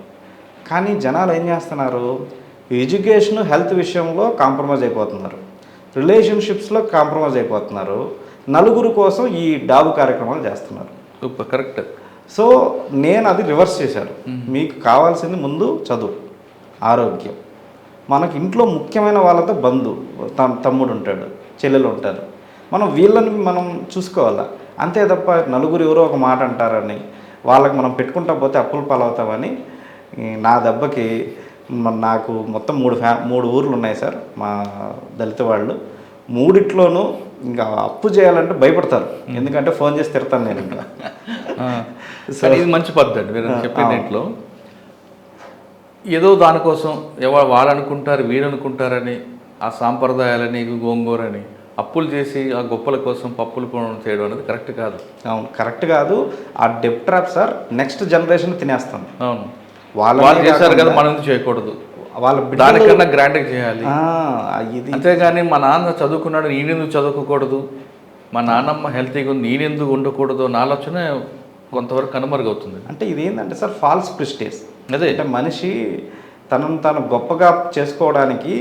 కానీ జనాలు ఏం చేస్తున్నారు, ఎడ్యుకేషన్ హెల్త్ విషయంలో కాంప్రమైజ్ అయిపోతున్నారు, రిలేషన్షిప్స్లో కాంప్రమైజ్ అయిపోతున్నారు, నలుగురు కోసం ఈ డాబు కార్యక్రమాలు చేస్తున్నారు. Super, correct. సో నేను అది రివర్స్ చేశాను. మీకు కావాల్సింది ముందు చదువు, ఆరోగ్యం. మనకి ఇంట్లో ముఖ్యమైన వాళ్ళతో తమ్ముడు ఉంటాడు, చెల్లెలు ఉంటారు, మనం వీళ్ళని మనం చూసుకోవాలా. అంతే తప్ప నలుగురు ఎవరో ఒక మాట అంటారని వాళ్ళకి మనం పెట్టుకుంటా పోతే అప్పులు పాలవుతామని నా దెబ్బకి నాకు మొత్తం 3 ఊర్లు ఉన్నాయి సార్ మా దళిత వాళ్ళు. 3 ఇంకా అప్పు చేయాలంటే భయపడతారు, ఎందుకంటే ఫోన్ చేసి తిడతాను నేను. ఇంకా సో ఇది మంచి పద్ధతి మీరు చెప్పే దీంట్లో. ఏదో దానికోసం వాళ్ళు అనుకుంటారు వీరు అనుకుంటారని ఆ సాంప్రదాయాలని గోంగూరని అప్పులు చేసి ఆ గొప్పల కోసం పప్పులు చేయడం అనేది కరెక్ట్ కాదు. అవును, కరెక్ట్ కాదు. ఆ డెబ్ ట్రాప్ సార్ నెక్స్ట్ జనరేషన్ తినేస్తాం. అవును, వాళ్ళు చేశారు కదా, మనం చేయకూడదు, వాళ్ళ దానికన్నా గ్రాండ్గా చేయాలి. అంతేగాని మా నాన్న చదువుకున్నాడు నేనెందుకు చదువుకోకూడదు, మా నాన్నమ్మ హెల్తీగా ఉంది నేనెందుకు ఉండకూడదు అన్న ఆలోచన కొంతవరకు కనుమరుగవుతుంది. అంటే ఇదేంటంటే సార్ ఫాల్స్ ప్రెస్టీజ్. అదే, అంటే మనిషి తను గొప్పగా చేసుకోవడానికి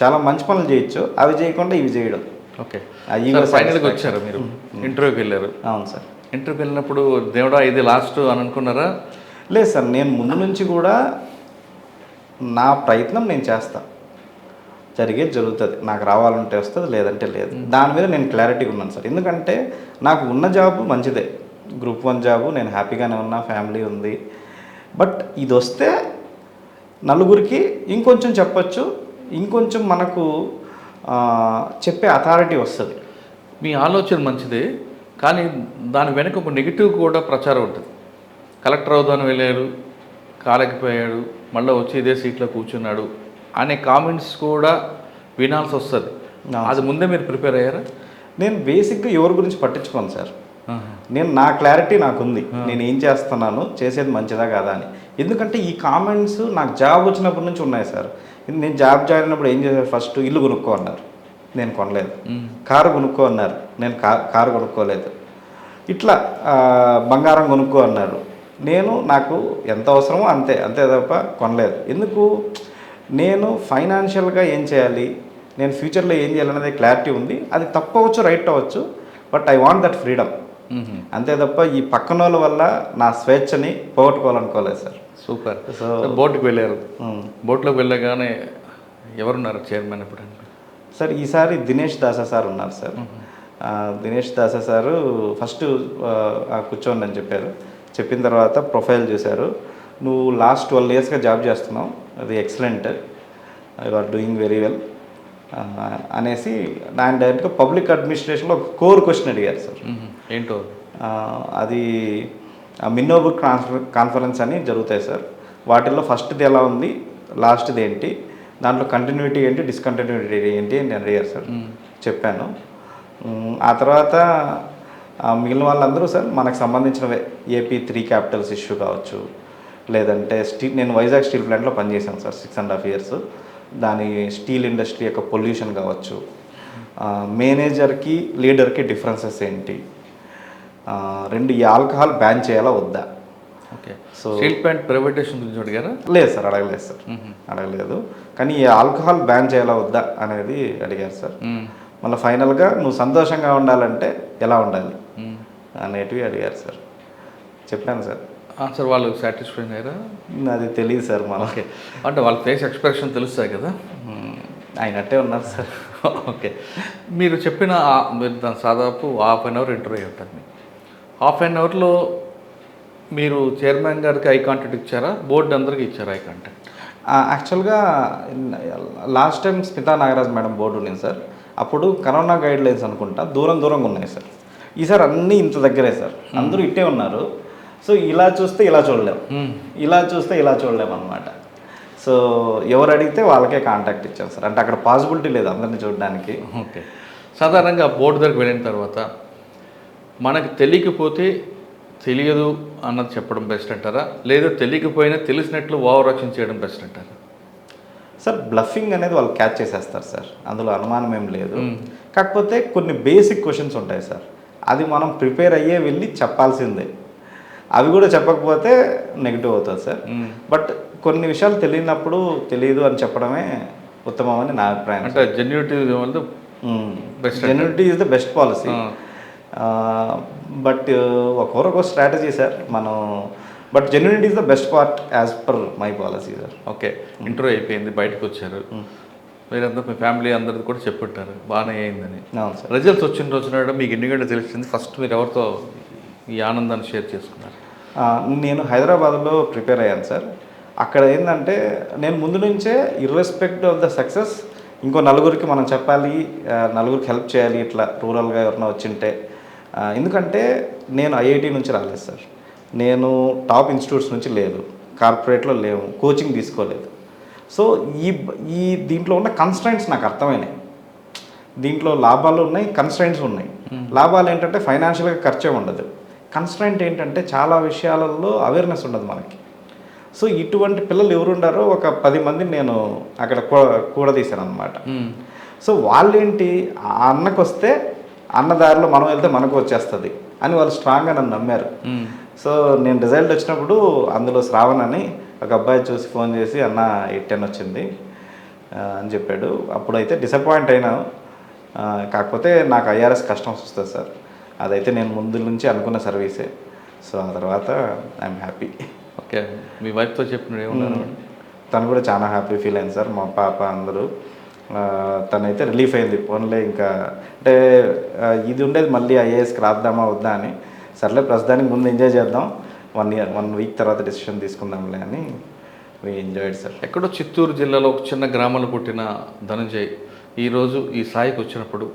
చాలా మంచి పనులు చేయొచ్చు, అవి చేయకుండా ఇవి చేయడం. ఓకే, ఫైనల్గా వచ్చారు మీరు, ఇంటర్వ్యూకి వెళ్ళారు. అవును సార్. ఇంటర్వ్యూకి వెళ్ళినప్పుడు దేవుడా ఇది లాస్ట్ అని అనుకున్నారా? లేదు సార్, నేను ముందు నుంచి కూడా నా ప్రయత్నం నేను చేస్తాను, జరిగేది జరుగుతుంది, నాకు రావాలంటే వస్తుంది లేదంటే లేదు. దాని మీద నేను క్లారిటీగా ఉన్నాను సార్. ఎందుకంటే నాకు ఉన్న జాబ్ మంచిదే, గ్రూప్ 1 జాబు, నేను హ్యాపీగానే ఉన్నా, ఫ్యామిలీ ఉంది. బట్ ఇది వస్తే నలుగురికి ఇంకొంచెం చెప్పచ్చు, ఇంకొంచెం మనకు చెప్పే అథారిటీ వస్తుంది. మీ ఆలోచన మంచిదే, కానీ దాని వెనక ఒక నెగిటివ్ కూడా ప్రచారం ఉంటుంది. కలెక్టర్ అవుదాని వెళ్ళాడు, కాలేకపోయాడు, మళ్ళీ వచ్చి ఇదే సీట్లో కూర్చున్నాడు అనే కామెంట్స్ కూడా వినాల్సి వస్తుంది. అది ముందే మీరు ప్రిపేర్ అయ్యారా? నేను బేసిక్గా ఎవరి గురించి పట్టించుకోను సార్. నేను నా క్లారిటీ నాకుంది, నేను ఏం చేస్తున్నాను, చేసేది మంచిదా కాదా అని. ఎందుకంటే ఈ కామెంట్స్ నాకు జాబ్ వచ్చినప్పటి నుంచి ఉన్నాయి సార్. నేను జాబ్ జాయిన్ అయినప్పుడు ఏం చేశారు, ఫస్ట్ ఇల్లు కొనుక్కో అన్నారు, నేను కొనలేదు. కారు కొనుక్కో అన్నారు, నేను కారు కొనుక్కోలేదు. ఇట్లా బంగారం కొనుక్కో అన్నారు, నాకు ఎంత అవసరమో అంతే తప్ప కొనలేదు. ఎందుకు, నేను ఫైనాన్షియల్గా ఏం చేయాలి, నేను ఫ్యూచర్లో ఏం చేయాలనేది క్లారిటీ ఉంది. అది తప్పవచ్చు రైట్ అవ్వచ్చు, but I want that freedom. అంతే తప్ప ఈ పక్కన వాళ్ళ వల్ల నా స్వేచ్ఛని పోగొట్టుకోవాలనుకోలేదు సార్. సూపర్. సో బోట్కి వెళ్ళారు, బోట్లోకి వెళ్ళగానే ఎవరున్నారు చైర్మన్ ఇప్పుడు? సార్ ఈసారి దినేష్ దాసా సార్ ఉన్నారు సార్. దినేష్ దాసా సారు ఫస్ట్ కూర్చోండి అని చెప్పారు. చెప్పిన తర్వాత ప్రొఫైల్ చూశారు, నువ్వు లాస్ట్ 12 yearsగా జాబ్ చేస్తున్నావు, అది excellent, you are doing very well అనేసి ఆయన డైరెక్ట్గా పబ్లిక్ అడ్మినిస్ట్రేషన్లో ఒక కోర్ క్వశ్చన్ అడిగారు సార్. ఏంటో అది మిన్నోబుక్ కాన్ఫరెన్స్ అని జరుగుతాయి సార్. వాటిల్లో ఫస్ట్ది ఎలా ఉంది, లాస్ట్ది ఏంటి, దాంట్లో కంటిన్యూటీ ఏంటి, డిస్కంటిన్యూటీ ఏంటి అని అడిగారు సార్. చెప్పాను. ఆ తర్వాత మిగిలిన వాళ్ళందరూ సార్ మనకు సంబంధించినవే, ఏపీ 3 క్యాపిటల్స్ ఇష్యూ కావచ్చు, లేదంటే నేను వైజాగ్ స్టీల్ ప్లాంట్లో పనిచేశాను సార్ 6.5 years. దాని స్టీల్ ఇండస్ట్రీ యొక్క పొల్యూషన్ కావచ్చు, మేనేజర్కి లీడర్కి డిఫరెన్సెస్ ఏంటి, 2 ఈ ఆల్కహాల్ బ్యాన్ చేయాలా వద్దా. ఓకే, సో స్టీల్ ప్లాంట్ ప్రైవేటేషన్ గురించి అడిగారా? లేదు సార్, అడగలేదు సార్, అడగలేదు. కానీ ఈ ఆల్కహాల్ బ్యాన్ చేయాలా వద్దా అనేది అడిగారు సార్. మళ్ళీ ఫైనల్గా నువ్వు సంతోషంగా ఉండాలంటే ఎలా ఉండాలి అనేటివి అడిగారు సార్. చెప్పాను సార్. సార్ వాళ్ళు సాటిస్ఫై అయ్యారా? అది తెలియదు సార్ మనకి, అంటే వాళ్ళ ఫేస్ ఎక్స్ప్రెషన్ తెలుస్తాయి కదా, అయినట్టే ఉన్నారు సార్. ఓకే, మీరు చెప్పిన దాదాపు 1/2 hour ఇంటర్వ్యూ ఉంటుంది. 1/2 hourలో మీరు చైర్మన్ గారికి ఐ కాంటాక్ట్ ఇచ్చారా, బోర్డు అందరికి ఇచ్చారా ఐ కాంటాక్ట్? యాక్చువల్గా last time Smita Nagaraj madam board ఉంది సార్, అప్పుడు కరోనా గైడ్ లైన్స్ అనుకుంటా దూరంగా ఉన్నాయి సార్. ఈసారి అన్నీ ఇంత దగ్గరే సార్, అందరూ ఇట్టే ఉన్నారు. సో ఇలా చూస్తే ఇలా చూడలేము, ఇలా చూస్తే ఇలా చూడలేము అనమాట. సో ఎవరు అడిగితే వాళ్ళకే కాంటాక్ట్ ఇచ్చాను సార్. అంటే అక్కడ పాసిబిలిటీ లేదు అందరినీ చూడడానికి. ఓకే, సాధారణంగా బోర్డు దగ్గరికి వెళ్ళిన తర్వాత మనకు తెలియకపోతే తెలియదు అన్నది చెప్పడం బెస్ట్ అంటారా, లేదా తెలియకపోయినా తెలిసినట్లు ఓవరాక్షన్ చేయడం బెస్ట్ అంటారా? సార్ బ్లఫింగ్ అనేది వాళ్ళు క్యాచ్ చేసేస్తారు సార్, అందులో అనుమానం ఏం లేదు. కాకపోతే కొన్ని బేసిక్ క్వశ్చన్స్ ఉంటాయి సార్, అది మనం ప్రిపేర్ అయ్యే వెళ్ళి చెప్పాల్సిందే. అవి కూడా చెప్పకపోతే నెగిటివ్ అవుతుంది సార్. బట్ కొన్ని విషయాలు తెలియనప్పుడు తెలియదు అని చెప్పడమే ఉత్తమం అని నా అభిప్రాయం. అంటే genuinity best, genuinity is the best policy. But ఒక్కొక్క స్ట్రాటజీ సార్ మనం, but genuinity is the best part as per my policy sir. Okay, interview అయిపోయింది, బయటకు వచ్చారు, మీరంతా మీ ఫ్యామిలీ అందరిది కూడా చెప్పుంటారు బాగానే అయిందని. అవును సార్. రిజల్ట్స్ వచ్చిన రోజున మీకు ఎన్ని గంటలు తెలిసింది? ఫస్ట్ మీరు ఎవరితో ఈ ఆనందాన్ని షేర్ చేసుకున్నారు? నేను హైదరాబాద్లో ప్రిపేర్ అయ్యాను సార్. అక్కడ ఏంటంటే నేను ముందు నుంచే ఇర్రెస్పెక్ట్ ఆఫ్ ద సక్సెస్ ఇంకో నలుగురికి మనం చెప్పాలి, నలుగురికి హెల్ప్ చేయాలి, ఇట్లా రూరల్గా ఎవరైనా వచ్చింటే. ఎందుకంటే నేను ఐఐటి నుంచి రాలేదు సార్, నేను టాప్ ఇన్స్టిట్యూట్స్ నుంచి లేదు, కార్పొరేట్లో లేవు, కోచింగ్ తీసుకోలేదు. సో ఈ దీంట్లో ఉన్న కన్స్ట్రైంట్స్ నాకు అర్థమైనాయి. దీంట్లో లాభాలు ఉన్నాయి, కన్స్ట్రైంట్స్ ఉన్నాయి. లాభాలు ఏంటంటే ఫైనాన్షియల్గా ఖర్చే ఉండదు. కన్స్ట్రైంట్ ఏంటంటే చాలా విషయాలలో అవేర్నెస్ ఉండదు మనకి. సో ఇటువంటి పిల్లలు ఎవరుండారో ఒక 10 మందిని నేను అక్కడ కూడదీశాను అనమాట. సో వాళ్ళేంటి, ఆ అన్నకు వస్తే అన్నదారిలో మనం వెళ్తే మనకు వచ్చేస్తుంది అని వాళ్ళు స్ట్రాంగ్గా నన్ను నమ్మారు. సో నేను రిజల్ట్ వచ్చినప్పుడు అందులో శ్రావణ్ అని ఒక అబ్బాయి చూసి ఫోన్ చేసి అన్న 810 వచ్చింది అని చెప్పాడు. అప్పుడైతే డిసప్పాయింట్ అయినాను. కాకపోతే నాకు ఐఆర్ఎస్ కష్టం వస్తుంది సార్, అదైతే నేను ముందు నుంచి అనుకున్న సర్వీసే. సో ఆ తర్వాత ఐఎమ్ హ్యాపీ. ఓకే, మీ వైఫ్తో చెప్పిన ఏమన్నారు? తను కూడా చాలా హ్యాపీ ఫీల్ అయింది సార్, మా పాప అందరూ. తనైతే రిలీఫ్ అయింది. ఫోన్లే ఇంకా అంటే ఇది ఉండేది మళ్ళీ ఐఏఎస్కి రాద్దామా వద్దా అని. సర్లే ప్రస్తుతానికి ముందు ఎంజాయ్ చేద్దాం, 1 వీక్ తర్వాత డెసిషన్ తీసుకుందాంలే అని వీ ఎంజాయ్డ్ సార్. ఎక్కడో చిత్తూరు జిల్లాలో ఒక చిన్న గ్రామంలో పుట్టిన ధనంజయ్ ఈరోజు ఈ స్థాయికి వచ్చినప్పుడు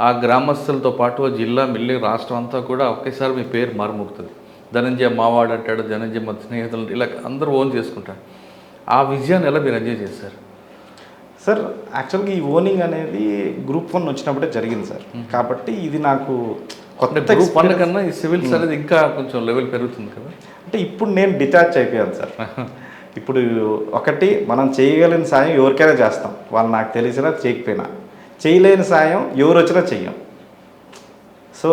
ఆ గ్రామస్తులతో పాటు ఆ జిల్లా మిల్లి రాష్ట్రం అంతా కూడా ఒకేసారి మీ పేరు మారుమోగుతుంది. ధనంజయ మావాడు అంటాడు, ధనంజయ మా స్నేహితులు, ఇలా అందరూ ఓన్ చేసుకుంటారు. ఆ విజయాన్ని ఎలా మీరు ఎంజాయ్ చేశారు? సార్ యాక్చువల్గా ఈ ఓనింగ్ అనేది గ్రూప్ 1 వచ్చినప్పుడే జరిగింది సార్. కాబట్టి ఇది నాకు కొత్త గ్రూప్ 1 కన్నా ఈ సివిల్స్ అనేది ఇంకా కొంచెం లెవెల్ పెరుగుతుంది కదా. అంటే ఇప్పుడు నేను డిటాచ్ అయిపోయాను సార్. ఇప్పుడు ఒకటి మనం చేయగలిగిన సాయం ఎవరికైనా చేస్తాం, వాళ్ళు నాకు తెలిసినా చేయకపోయినా. చేయలేని సాయం ఎవరు వచ్చినా చెయ్యం. So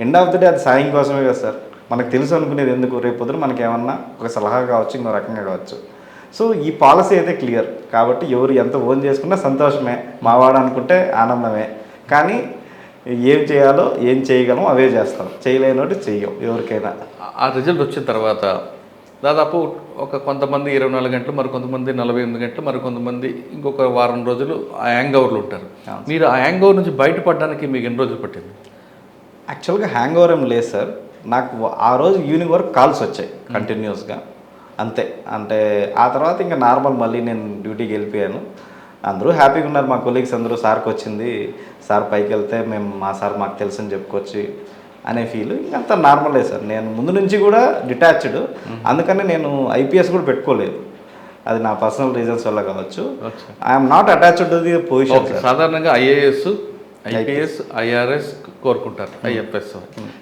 end of the day అది సాయం కోసమే కదా సార్. మనకు తెలుసు అనుకునేది ఎందుకు, రేపు పొద్దున మనకి ఏమన్నా ఒక సలహా కావచ్చు, ఇంకో రకంగా కావచ్చు. సో ఈ పాలసీ అయితే క్లియర్ కాబట్టి ఎవరు ఎంత ఓన్ చేసుకున్నా సంతోషమే, మావాడు అనుకుంటే ఆనందమే. కానీ ఏం చేయాలో ఏం చేయగలం అవే చేస్తాం, చేయలేనోటి చెయ్యం ఎవరికైనా. ఆ రిజల్ట్ వచ్చిన తర్వాత దాదాపు కొంతమంది 24 గంటలు, మరి కొంతమంది 48 గంటలు, మరి కొంతమంది ఇంకొక వారం రోజులు ఆ హ్యాంగ్ ఓవర్లో ఉంటారు. మీరు ఆ హ్యాంగ్ ఓవర్ నుంచి బయటపడడానికి మీకు ఎన్ని రోజులు పట్టింది? యాక్చువల్గా హ్యాంగ్ ఓవర్ ఏం లేదు సార్. నాకు ఆ రోజు ఈవినింగ్ వరకు కాల్స్ వచ్చాయి కంటిన్యూస్గా, అంతే. అంటే ఆ తర్వాత ఇంకా నార్మల్ మళ్ళీ నేను డ్యూటీకి వెళ్ళిపోయాను. అందరూ హ్యాపీగా ఉన్నారు, మా కొలీగ్స్ అందరూ. సార్కి వచ్చింది, సార్ పైకి వెళ్తే మేము మా సార్ మాకు తెలుసు అని చెప్పుకోవచ్చు అనే ఫీల్ ఇంకంతా నార్మలే సార్. నేను ముందు నుంచి కూడా డిటాచ్డ్, అందుకని నేను ఐపీఎస్ కూడా పెట్టుకోలేదు. అది నా పర్సనల్ రీజన్స్ వల్ల కావచ్చు. I'm not attached to the position. సాధారణంగా ఐఏఎస్, ఐపీఎస్, ఐఆర్ఎస్ కోరుకుంటారు, ఐఎఫ్ఎస్.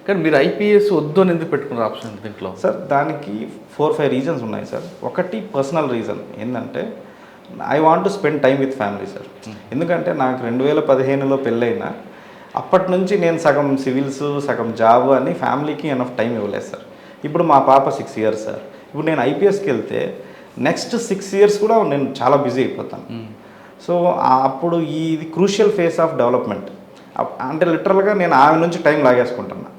కానీ మీరు ఐపీఎస్ వద్దు అని ఎందుకు పెట్టుకున్నారు ఆప్షన్ దీంట్లో? సార్ దానికి 4-5 రీజన్స్ ఉన్నాయి సార్. ఒకటి పర్సనల్ రీజన్ ఏంటంటే I want to spend time with family sir. ఎందుకంటే నాకు 2015లో పెళ్ళైనా అప్పటి నుంచి నేను సగం సివిల్స్ సగం జాబ్ అని ఫ్యామిలీకి ఎనఫ్ టైం ఇవ్వలేదు సార్. ఇప్పుడు మా పాప 6 ఇయర్స్ సార్. ఇప్పుడు నేను ఐపీఎస్కి వెళ్తే నెక్స్ట్ 6 ఇయర్స్ కూడా నేను చాలా బిజీ అయిపోతాను. సో అప్పుడు ఇది క్రూషియల్ ఫేస్ ఆఫ్ డెవలప్మెంట్. అంటే లిటరల్గా నేను ఆమె నుంచి టైం లాగేసుకుంటున్నా.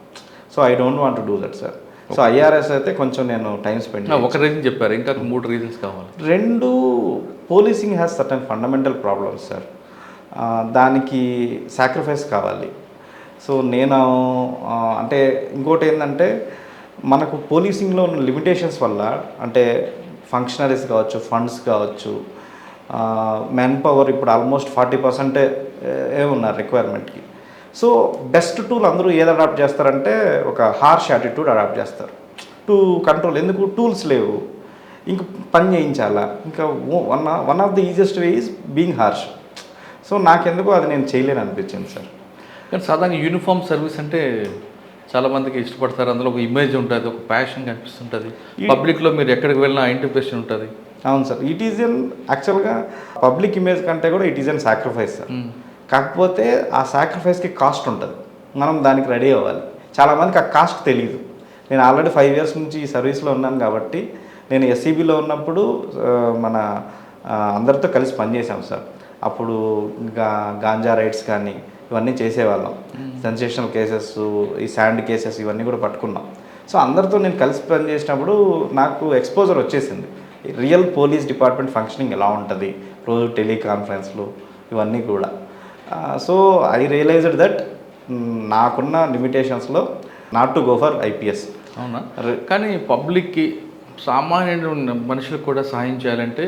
So I don't want to do that sir. So IRS అయితే కొంచెం నేను టైం స్పెండ్. ఒక రీజన్ చెప్పారు, ఇంకా 3 రీజన్స్ కావాలి. 2, policing has certain fundamental problems sir. దానికి సాక్రిఫైస్ కావాలి. సో నేను అంటే ఇంకోటి ఏంటంటే మనకు పోలీసింగ్లో ఉన్న లిమిటేషన్స్ వల్ల, అంటే ఫంక్షనరీస్ కావచ్చు, ఫండ్స్ కావచ్చు, మ్యాన్ పవర్ ఇప్పుడు ఆల్మోస్ట్ 40% ఉన్నారు రిక్వైర్మెంట్కి. సో బెస్ట్ టూల్ అందరూ ఏది అడాప్ట్ చేస్తారంటే ఒక హార్ష్ యాటిట్యూడ్ అడాప్ట్ చేస్తారు టు కంట్రోల్. ఎందుకు టూల్స్ లేవు, ఇంక పని చేయించాలా, ఇంకా one of the easiest way is being harsh. So నాకెందుకు అది నేను చేయలేను అనిపించింది సార్. కానీ సాధారణంగా యూనిఫామ్ సర్వీస్ అంటే చాలామందికి ఇష్టపడతారు, అందులో ఒక ఇమేజ్ ఉంటుంది, ఒక ప్యాషన్ కనిపిస్తుంటుంది, పబ్లిక్లో మీరు ఎక్కడికి వెళ్ళినా ఐడెంటిఫికేషన్ ఉంటుంది. అవును సార్, ఇట్ ఈజ్ ఎన్ యాక్చువల్గా పబ్లిక్ ఇమేజ్ కంటే కూడా it is an sacrifice sir. కాకపోతే ఆ సాక్రిఫైస్కి కాస్ట్ ఉంటుంది, మనం దానికి రెడీ అవ్వాలి. చాలామందికి ఆ కాస్ట్ తెలియదు. నేను ఆల్రెడీ 5 ఇయర్స్ నుంచి ఈ సర్వీస్లో ఉన్నాను కాబట్టి నేను ఎస్సీబీలో ఉన్నప్పుడు మన అందరితో కలిసి పనిచేసాం సార్. అప్పుడు గాంజా రైడ్స్ కానీ ఇవన్నీ చేసేవాళ్ళం. సెన్సేషనల్ కేసెస్, ఈ శాండ్ కేసెస్ ఇవన్నీ కూడా పట్టుకున్నాం. సో అందరితో నేను కలిసి పనిచేసినప్పుడు నాకు ఎక్స్పోజర్ వచ్చేసింది. రియల్ పోలీస్ డిపార్ట్మెంట్ ఫంక్షనింగ్ ఎలా ఉంటుంది, రోజు టెలికాన్ఫరెన్స్లు ఇవన్నీ కూడా. సో ఐ రియలైజ్డ్ దట్ నాకున్న లిమిటేషన్స్లో not to go for IPS. అవునా? కానీ పబ్లిక్కి సామాన్య మనుషులకు కూడా సహాయం చేయాలంటే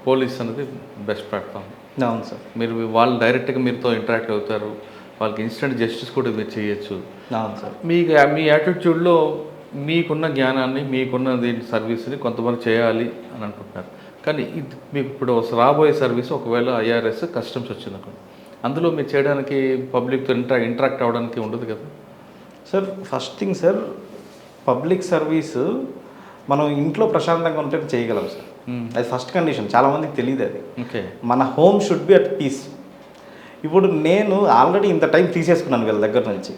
పోలీస్ అనేది బెస్ట్ ప్లాట్ఫామ్. అవును సార్. మీరు వాళ్ళు డైరెక్ట్గా మీరుతో ఇంటరాక్ట్ అవుతారు, వాళ్ళకి ఇన్స్టెంట్ జస్టిస్ కూడా మీరు చేయొచ్చు. అవును సార్. మీ యాటిట్యూడ్లో మీకున్న జ్ఞానాన్ని, మీకున్న దీని సర్వీస్ని కొంతమంది చేయాలి అని అనుకుంటున్నారు. కానీ ఇది మీకు ఇప్పుడు రాబోయే సర్వీస్ ఒకవేళ ఐఆర్ఎస్ కస్టమ్స్ వచ్చిందనుకోండి, అందులో మీరు చేయడానికి పబ్లిక్తో ఇంటరాక్ట్ అవ్వడానికి ఉండదు కదా sir? First thing sir, public service మనం ఇంట్లో ప్రశాంతంగా ఉంటే చేయగలం సార్. అది ఫస్ట్ కండిషన్. చాలామందికి తెలియదు అది. ఓకే. మన home should be at peace. ఇప్పుడు నేను ఆల్రెడీ ఇంత టైం తీసేసుకున్నాను వీళ్ళ దగ్గర నుంచి.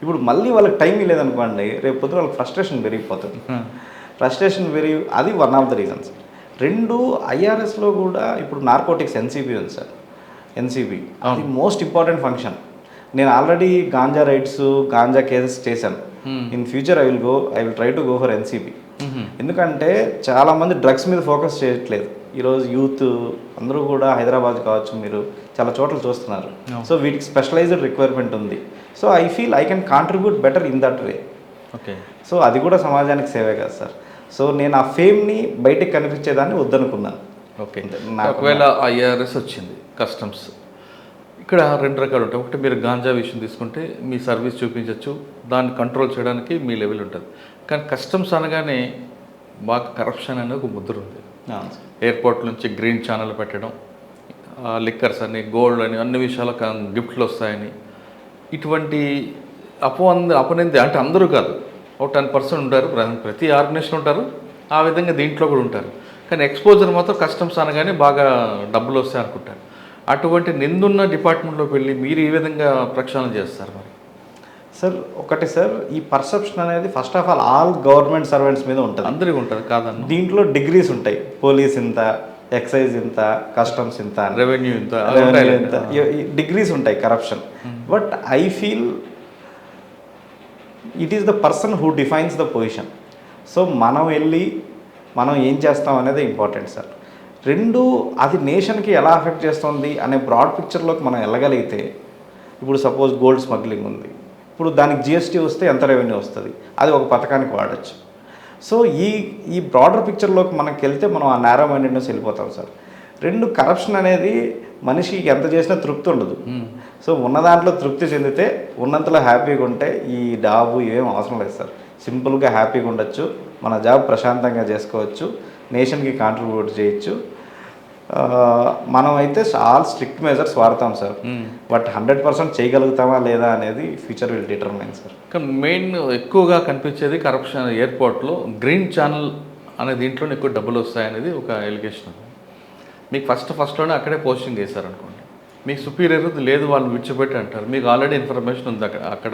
ఇప్పుడు మళ్ళీ వాళ్ళకి టైం లేదనుకోండి, రేపు పొద్దున వాళ్ళకి ఫ్రస్ట్రేషన్ పెరిగిపోతుంది. అది వన్ ఆఫ్ ద రీజన్స్. 2, ఐఆర్ఎస్లో కూడా ఇప్పుడు నార్కోటిక్స్ ఎన్సీబీ ఉంది సార్. ఎన్సీబీ అది మోస్ట్ ఇంపార్టెంట్ ఫంక్షన్. నేను ఆల్రెడీ గాంజా రైడ్స్, గాంజా కేసెస్ చేశాను. In future I will try to go for NCB. ఎందుకంటే చాలామంది డ్రగ్స్ మీద ఫోకస్ చేయట్లేదు. ఈరోజు యూత్ అందరూ కూడా హైదరాబాద్ కావచ్చు, మీరు చాలా చోట్ల చూస్తున్నారు. సో వీటికి స్పెషలైజ్డ్ రిక్వైర్మెంట్ ఉంది. So I feel I can contribute better in that way. Okay. So అది కూడా సమాజానికి సేవే కదా సార్. సో నేను ఆ ఫేమ్ని బయటకు కనిపించేదాన్ని వద్దనుకున్నాను. ఓకే. ఒకవేళ ఐఆర్ఎస్ వచ్చింది, కస్టమ్స్, ఇక్కడ 2 రకాలు ఉంటాయి. ఒకటి మీరు గాంజా విషయం తీసుకుంటే మీ సర్వీస్ చూపించవచ్చు, దాన్ని కంట్రోల్ చేయడానికి మీ లెవెల్ ఉంటుంది. కానీ కస్టమ్స్ అనగానే బాగా కరప్షన్ అనే ఒక ముద్ర ఉంది. ఎయిర్పోర్ట్ నుంచి గ్రీన్ ఛానల్ పెట్టడం, లిక్కర్స్ అని, గోల్డ్ అని, అన్ని విషయాల గిఫ్ట్లు వస్తాయని, ఇటువంటి అపనింది అంటే అందరూ కాదు, ఒక 10% ఉంటారు. ప్రతి ఆర్గనైజేషన్ ఉంటారు, ఆ విధంగా దీంట్లో కూడా ఉంటారు. కానీ ఎక్స్పోజర్ మాత్రం కస్టమ్స్ అనగానే బాగా డబ్బులు వస్తాయి అనుకుంటారు. అటువంటి నిందున్న డిపార్ట్మెంట్లోకి వెళ్ళి మీరు ఈ విధంగా ప్రక్షాళన చేస్తారు మరి? సార్ ఒకటి సార్, ఈ పర్సెప్షన్ అనేది first of all government servants మీద ఉంటుంది. అందరికీ ఉంటుంది కాదన్న. దీంట్లో డిగ్రీస్ ఉంటాయి. పోలీస్ ఇంత, ఎక్సైజ్ ఇంత, కస్టమ్స్ ఇంత, రెవెన్యూ ఇంత, డిగ్రీస్ ఉంటాయి corruption. But I feel it is the person who defines the position. So మనం ఏం చేస్తాం అనేది ఇంపార్టెంట్ సార్. 2, అది నేషన్కి ఎలా అఫెక్ట్ చేస్తుంది అనే బ్రాడ్ పిక్చర్లోకి మనం వెళ్ళగలిగితే, ఇప్పుడు సపోజ్ గోల్డ్ స్మగ్లింగ్ ఉంది, ఇప్పుడు దానికి జిఎస్టీ వస్తే ఎంత రెవెన్యూ వస్తుంది, అది ఒక పథకానికి వాడచ్చు. సో ఈ బ్రాడర్ పిక్చర్లోకి మనకి వెళ్తే మనం ఆ నేరో మైండెడ్నెస్ వెళ్ళిపోతాం సార్. 2, కరప్షన్ అనేది మనిషికి ఎంత చేసినా తృప్తి ఉండదు. సో ఉన్న దాంట్లో తృప్తి చెందితే, ఉన్నంతలో హ్యాపీగా ఉంటే ఈ జాబ్ ఏం అవసరం లేదు సార్. సింపుల్గా హ్యాపీగా ఉండొచ్చు, మన జాబ్ ప్రశాంతంగా చేసుకోవచ్చు, నేషన్కి కాంట్రిబ్యూట్ చేయొచ్చు. మనం అయితే చాలా స్ట్రిక్ట్ మెజర్స్ వాడతాం సార్. బట్ 100% చేయగలుగుతామా లేదా అనేది ఫ్యూచర్ విల్ డిటర్మైన్ సార్. కానీ మెయిన్ ఎక్కువగా కనిపించేది కరప్షన్ ఎయిర్పోర్ట్లో గ్రీన్ ఛానల్ అనే దీంట్లోనే ఎక్కువ డబ్బులు వస్తాయనేది ఒక ఎలిగేషన్. మీకు ఫస్ట్లోనే అక్కడే పోస్టింగ్ వేశారనుకోండి, మీకు సుపీరియర్ లేదు వాళ్ళు విడిచిపెట్టి అంటారు, మీకు ఆల్రెడీ ఇన్ఫర్మేషన్ ఉంది అక్కడ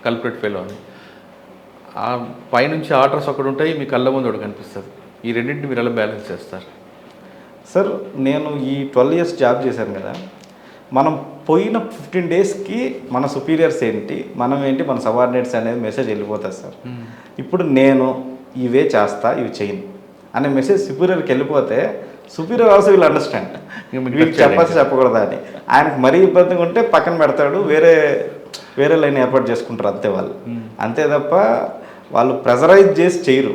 కల్ప్రిట్ ఫెలో అని. ఆ పైనుంచి ఆర్డర్స్ ఒకటి ఉంటాయి, మీ కళ్ళ ముందు ఒకటి కనిపిస్తుంది. ఈ రెండింటిని మీరు ఎలా బ్యాలెన్స్ చేస్తారు సార్? నేను ఈ 12 years జాబ్ చేశాను కదా, మనం పోయిన 15 daysకి మన సుపీరియర్స్ ఏంటి, మనం ఏంటి, మన సబార్డినేట్స్ అనేది మెసేజ్ వెళ్ళిపోతుంది సార్. ఇప్పుడు నేను ఇవే చేస్తా, ఇవి చేయను అనే మెసేజ్ సుపీరియర్కి వెళ్ళిపోతే, సుపీరియర్ ఆల్సో విల్ అండర్స్టాండ్ వీళ్ళు చెప్పకూడదా అని. ఆయనకు మరీ ఇబ్బందిగా ఉంటే పక్కన పెడతాడు, వేరే లైన్ ఏర్పాటు చేసుకుంటారు అంతే వాళ్ళు. అంతే తప్ప వాళ్ళు ప్రెజరైజ్ చేసి చేయరు.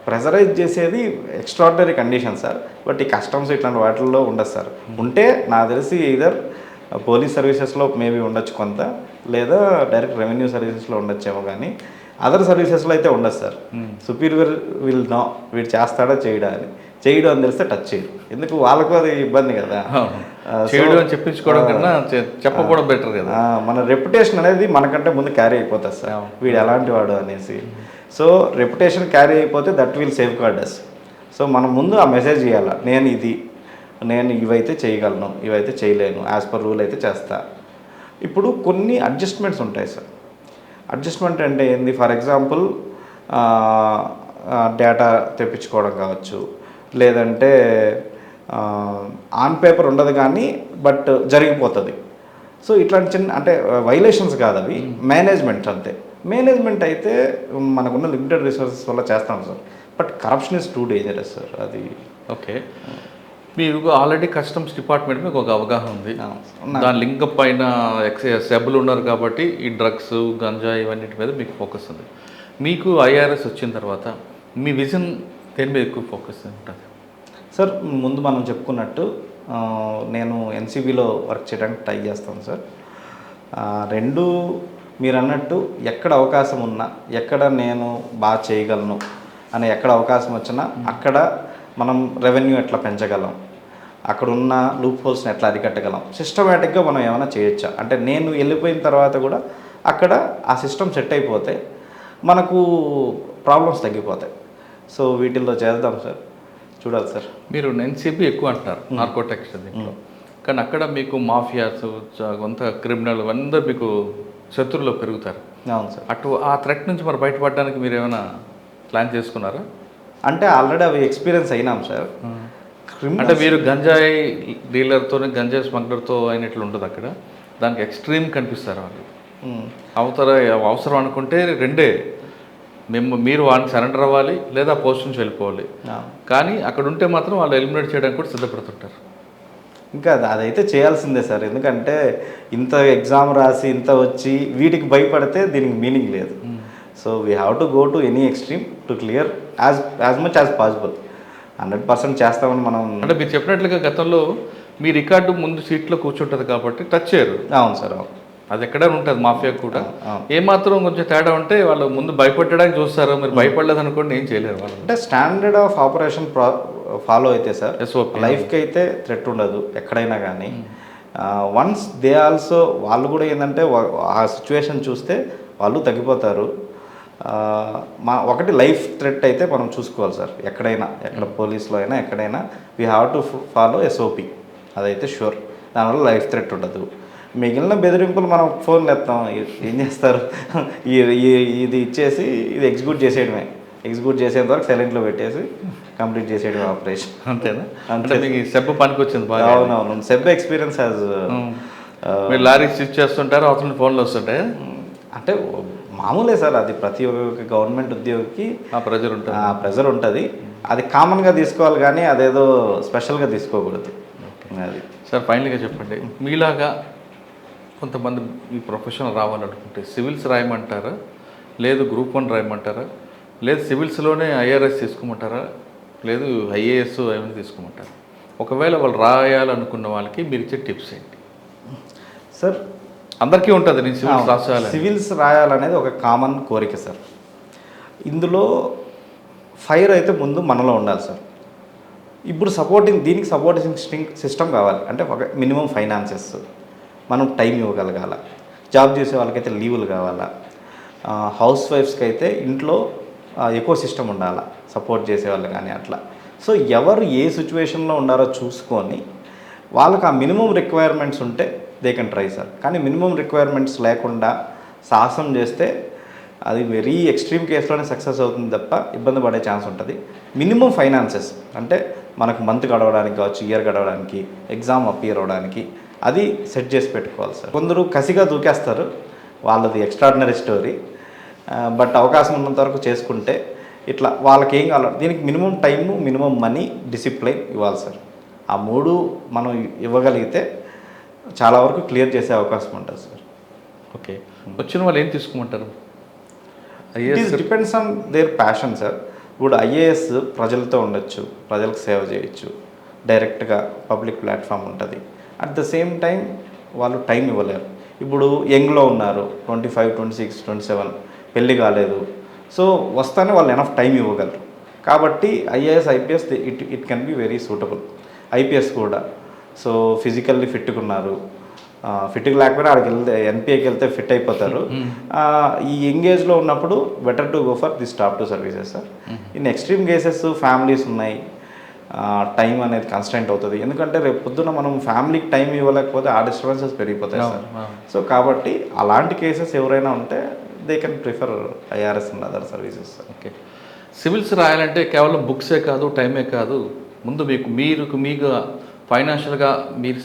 ప్రెజరైజ్ చేసేది ఎక్స్ట్రాడినరీ కండిషన్ సార్. బట్ ఈ కస్టమ్స్ ఇట్లాంటి వాటిల్లో ఉండదు సార్. ఉంటే నాకు తెలిసి ఇదర్ పోలీస్ సర్వీసెస్లో మేబీ ఉండొచ్చు కొంత, లేదా డైరెక్ట్ రెవెన్యూ సర్వీసెస్లో ఉండొచ్చేమో, కానీ అదర్ సర్వీసెస్లో అయితే ఉండదు సార్. సుపీరియర్ విల్ నో వీడు చేస్తాడా చేయడా అని. చేయడం అని తెలిస్తే టచ్ చేయరు, ఎందుకు వాళ్ళకు అది ఇబ్బంది కదా. చెప్పించుకోవడం కన్నా చెప్పకపోవడం బెటర్ కదా. మన రెప్యుటేషన్ అనేది మనకంటే ముందు క్యారీ అయిపోతుంది సార్, వీడు ఎలాంటి వాడు అనేసి. సో రెప్యుటేషన్ క్యారీ అయిపోతే that will safeguard us. So మనం ముందు ఆ మెసేజ్ ఇవ్వాలి, నేను ఇవైతే చేయగలను, ఇవైతే చేయలేను, యాజ్ పర్ రూల్ అయితే చేస్తా. ఇప్పుడు కొన్ని అడ్జస్ట్మెంట్స్ ఉంటాయి సార్. అడ్జస్ట్మెంట్ అంటే ఏంది? ఫర్ ఎగ్జాంపుల్ డేటా తెప్పించుకోవడం కావచ్చు, లేదంటే ఆన్ పేపర్ ఉండదు కానీ బట్ జరిగిపోతుంది. సో ఇట్లాంటి చిన్న అంటే వైలేషన్స్ కాదు అవి, మేనేజ్మెంట్ అంతే. మేనేజ్మెంట్ అయితే మనకున్న లిమిటెడ్ రిసోర్సెస్ వల్ల చేస్తాం sir, but corruption is too dangerous sir. అది ఓకే. మీరు ఆల్రెడీ కస్టమ్స్ డిపార్ట్మెంట్ మీకు ఒక అవగాహన ఉంది, దాని లింక్ పైన సభ్యులు ఉన్నారు కాబట్టి ఈ డ్రగ్స్ గంజా ఇవన్నిటి మీద మీకు ఫోకస్ ఉంది. మీకు ఐఆర్ఎస్ వచ్చిన తర్వాత మీ విజన్ దేని మీద ఎక్కువ ఫోకస్ ఉంటుంది సార్? ముందు మనం చెప్పుకున్నట్టు నేను ఎన్సీబీలో వర్క్ చేయడానికి ట్రై చేస్తాను సార్. రెండు మీరు అన్నట్టు ఎక్కడ అవకాశం ఉన్నా, ఎక్కడ నేను బాగా చేయగలను అని ఎక్కడ అవకాశం వచ్చినా అక్కడ మనం రెవెన్యూ ఎట్లా పెంచగలం, అక్కడ ఉన్న లూప్ హోల్స్ని ఎట్లా అరికట్టగలం, సిస్టమేటిక్గా మనం ఏమైనా చేయొచ్చా అంటే నేను వెళ్ళిపోయిన తర్వాత కూడా అక్కడ ఆ సిస్టమ్ సెట్ అయిపోతే మనకు ప్రాబ్లమ్స్ తగ్గిపోతాయి. సో వీటిల్లో చేద్దాం సార్, చూడాలి సార్. మీరు ఎన్సీబీ ఎక్కువ అంటున్నారు నార్కోటిక్స్ దీంట్లో, కానీ అక్కడ మీకు మాఫియాస్ కొంత క్రిమినల్ అందరూ మీకు శత్రువులో పెరుగుతారు. అవును సార్. అటు ఆ థ్రెట్ నుంచి మరి బయటపడడానికి మీరు ఏమైనా ప్లాన్ చేసుకున్నారా? అంటే ఆల్రెడీ అవి ఎక్స్పీరియన్స్ అయినాం సార్. అంటే మీరు గంజాయి డీలర్తో గంజాయి స్మగ్లర్తో అయినట్లు ఉంటుంది అక్కడ, దానికి ఎక్స్ట్రీమ్ కనిపిస్తారు వాళ్ళు. అవసరం అనుకుంటే రెండే, మీరు వాళ్ళని సరెండర్ అవ్వాలి లేదా పోస్ట్ నుంచి వెళ్ళిపోవాలి. కానీ అక్కడ ఉంటే మాత్రం వాళ్ళు ఎలిమినేట్ చేయడానికి కూడా సిద్ధపడుతుంటారు. ఇంకా అదైతే చేయాల్సిందే సార్, ఎందుకంటే ఇంత ఎగ్జామ్ రాసి ఇంత వచ్చి వీటికి భయపడితే దీనికి మీనింగ్ లేదు. So we have to go to any extreme to clear as much as possible. 100% చేస్తామని మనం. అంటే మీరు చెప్పినట్లుగా గతంలో మీ రికార్డు ముందు సీట్లో కూర్చుంటుంది కాబట్టి టచ్ చేయరు. అవును సార్, అవును. అది ఎక్కడ ఉంటుంది మాఫియా కూడా. ఏమాత్రం కొంచెం తేడా ఉంటే వాళ్ళు ముందు భయపెట్టడానికి చూస్తారు, మీరు భయపడలేదు అనుకోండి ఏం చేయలేరు వాళ్ళు. అంటే స్టాండర్డ్ ఆఫ్ ఆపరేషన్ ఫాలో అయితే సార్ లైఫ్కి అయితే థ్రెట్ ఉండదు ఎక్కడైనా కానీ. వన్స్ దే ఆల్సో వాళ్ళు కూడా ఏంటంటే ఆ సిచ్యువేషన్ చూస్తే వాళ్ళు తగ్గిపోతారు. ఒకటి లైఫ్ థ్రెట్ అయితే మనం చూసుకోవాలి సార్, ఎక్కడైనా, ఎక్కడ పోలీసులో అయినా ఎక్కడైనా we have to follow SOP, అదైతే షూర్. దానివల్ల లైఫ్ థ్రెట్ ఉండదు. మిగిలిన బెదిరింపులు మనం ఫోన్లు ఎత్తాం, ఏం చేస్తారు, ఇది ఇచ్చేసి ఇది ఎగ్జిక్యూట్ చేసేయడమే, ఎగ్జిక్యూట్ చేసేంత వరకు సైలెంట్లో పెట్టేసి కంప్లీట్ చేసేయడమే ఆపరేషన్. అంతేనా? అంటే మీకు సెబ్బ పనికి వచ్చింది బాగా. అవునవును, సెబ్బ ఎక్స్పీరియన్స్ హ్యాస్. మీరు లారీ స్విచ్ చేస్తుంటారు, అవతల ఫోన్లు వస్తుంటాయి. అంటే మామూలే సార్, అది ప్రతి ఒక్క గవర్నమెంట్ ఉద్యోగికి ఆ ప్రెజర్ ఉంటుంది. అది కామన్గా తీసుకోవాలి కానీ అదేదో స్పెషల్గా తీసుకోకూడదు. అది సార్ ఫైనల్గా చెప్పండి, మీలాగా కొంతమంది ఈ ప్రొఫెషన్ రావాలనుకుంటే సివిల్స్ రాయమంటారా, లేదు గ్రూప్ 1 రాయమంటారా, లేదు సివిల్స్లోనే ఐఆర్ఎస్ తీసుకోమంటారా, లేదు ఐఏఎస్ ఏమైనా తీసుకోమంటారా? ఒకవేళ వాళ్ళు రాయాలనుకున్న వాళ్ళకి మీరు ఇచ్చే టిప్స్ ఏంటి సార్? అందరికీ ఉంటుంది నేను సివిల్స్ రాయాలి, సివిల్స్ రాయాలనేది ఒక కామన్ కోరిక సార్. ఇందులో ఫైర్ అయితే ముందు మనలో ఉండాలి సార్. ఇప్పుడు దీనికి సపోర్టింగ్ సిస్టమ్ కావాలి. అంటే ఒక మినిమం ఫైనాన్సెస్, మనం టైం ఇవ్వగలగాల, జాబ్ చేసే వాళ్ళకైతే లీవులు కావాలా, హౌస్ వైఫ్స్కి అయితే ఇంట్లో ఎక్కువ సిస్టమ్ ఉండాలా సపోర్ట్ చేసే వాళ్ళు కానీ అట్లా. సో ఎవరు ఏ సిచ్యువేషన్లో ఉండారో చూసుకొని వాళ్ళకి ఆ మినిమం రిక్వైర్మెంట్స్ ఉంటే దే కెన్ ట్రై సార్. కానీ మినిమం రిక్వైర్మెంట్స్ లేకుండా సాహసం చేస్తే అది వెరీ ఎక్స్ట్రీమ్ కేసులోనే సక్సెస్ అవుతుంది తప్ప ఇబ్బంది పడే ఛాన్స్ ఉంటుంది. మినిమం ఫైనాన్సెస్ అంటే మనకు మంత్ గడవడానికి కావచ్చు, ఇయర్ గడవడానికి, ఎగ్జామ్ అపియర్ అవ్వడానికి అది సెట్ చేసి పెట్టుకోవాలి సార్. కొందరు కసిగా దూకేస్తారు, వాళ్ళది ఎక్స్ట్రాడినరీ స్టోరీ. బట్ అవకాశం ఉన్నంత వరకు చేసుకుంటే ఇట్లా వాళ్ళకి ఏం కావాలి, దీనికి minimum time, minimum money, discipline ఇవ్వాలి సార్. ఆ 3 మనం ఇవ్వగలిగితే చాలా వరకు క్లియర్ చేసే అవకాశం ఉంటుంది సార్. ఓకే, వచ్చిన వాళ్ళు ఏం తీసుకోమంటారు? It depends on their passion sir. ఇప్పుడు ఐఏఎస్ ప్రజలతో ఉండొచ్చు, ప్రజలకు సేవ చేయొచ్చు, డైరెక్ట్గా పబ్లిక్ ప్లాట్ఫామ్ ఉంటుంది. అట్ ద సేమ్ టైం వాళ్ళు టైం ఇవ్వలేరు. ఇప్పుడు యంగ్లో ఉన్నారు, 25, 26, 27, పెళ్ళి కాలేదు. సో వస్తానే వాళ్ళు ఎనఫ్ టైం ఇవ్వగలరు. కాబట్టి IAS, IPS it can be very suitable. IPS కూడా సో ఫిజికల్లీ ఫిట్గా ఉన్నారు, ఫిట్గా లేకపోయినా అక్కడికి వెళ్తే ఎన్పిఏకి వెళ్తే ఫిట్ అయిపోతారు. ఈ ఎంగేజ్లో ఉన్నప్పుడు better to go for this top 2 services sir. In extreme cases families ఉన్నాయి, టైం అనేది కన్స్టెంట్ అవుతుంది. ఎందుకంటే రేపు పొద్దున మనం ఫ్యామిలీకి టైం ఇవ్వలేకపోతే ఆ డిస్టర్బెన్సెస్ పెరిగిపోతాయి సార్. సో కాబట్టి అలాంటి కేసెస్ ఎవరైనా ఉంటే they can prefer IRS and other services. Okay civils రాయాలంటే కేవలం బుక్సే కాదు, టైమే కాదు, ముందు మీకు ఫైనాన్షియల్గా మీరు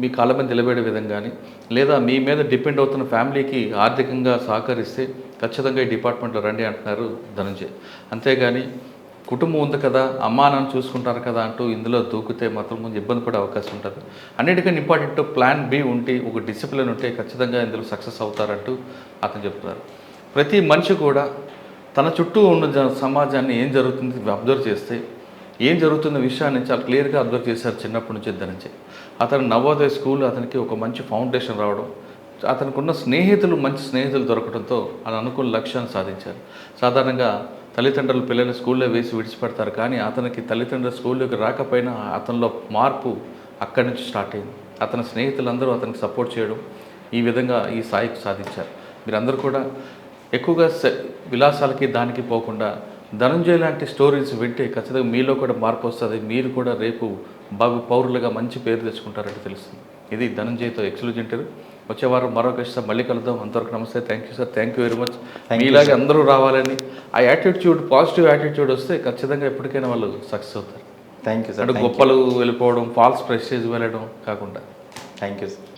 మీ కాళ్ళ మీద నిలబడే విధంగాని, లేదా మీ మీద డిపెండ్ అవుతున్న ఫ్యామిలీకి ఆర్థికంగా సహకరిస్తే ఖచ్చితంగా ఈ డిపార్ట్మెంట్లో రండి అంటున్నారు ధనంజయ్. అంతేగాని కుటుంబం ఉంది కదా, అమ్మా నాన్న చూసుకుంటారు కదా అంటూ ఇందులో దూకితే మాత్రం ముందు ఇబ్బంది పడే అవకాశం ఉంటుంది. అన్నిటికన్నా ఇంపార్టెంట్ ప్లాన్ బి ఉంటే, ఒక డిసిప్లిన్ ఉంటే ఖచ్చితంగా ఇందులో సక్సెస్ అవుతారంటూ అతను చెప్తున్నారు. ప్రతి మనిషి కూడా తన చుట్టూ ఉన్న సమాజాన్ని ఏం జరుగుతుంది అబ్జర్వ్ చేస్తే, ఏం జరుగుతున్న విషయాన్ని చాలా క్లియర్గా అబ్జర్వ్ చేశారు చిన్నప్పటి నుంచి ధనంజయ్. అతను నవోదయ స్కూల్ అతనికి ఒక మంచి ఫౌండేషన్ రావడం, అతనికి ఉన్న మంచి స్నేహితులు దొరకడంతో అతను అనుకున్న లక్ష్యాన్ని సాధించారు. సాధారణంగా తల్లిదండ్రులు పిల్లల్ని స్కూల్లో వేసి విడిచిపెడతారు, కానీ అతనికి తల్లిదండ్రులు స్కూల్లోకి రాకపోయినా అతనిలో మార్పు అక్కడి నుంచి స్టార్ట్ అయింది. అతని స్నేహితులందరూ అతనికి సపోర్ట్ చేయడం, ఈ విధంగా ఈ స్థాయికి సాధించారు. మీరందరూ కూడా ఎక్కువగా విలాసాలకి దానికి పోకుండా ధనంజయ్ లాంటి స్టోరీస్ వింటే ఖచ్చితంగా మీలో కూడా మార్పు వస్తుంది. మీరు కూడా రేపు పౌరులుగా మంచి పేరు తెచ్చుకుంటారంటే తెలుస్తుంది. ఇది ధనంజయ్తో ఎక్స్క్లూజివ్ ఇంటర్వ్యూ. వచ్చే వారం మరొక ఇష్టం మళ్ళీ కలుద్దాం. అంతవరకు నమస్తే. Thank you sir. Thank you very much. మీలాగే అందరూ రావాలని, ఆ యాటిట్యూడ్, పాజిటివ్ యాటిట్యూడ్ వస్తే ఖచ్చితంగా ఎప్పటికైనా వాళ్ళు సక్సెస్ అవుతారు. Thank you sir. అంటే గొప్పలు వెళ్ళిపోవడం, ఫాల్స్ ప్రెస్టేజ్ వెళ్ళడం కాకుండా. Thank you sir.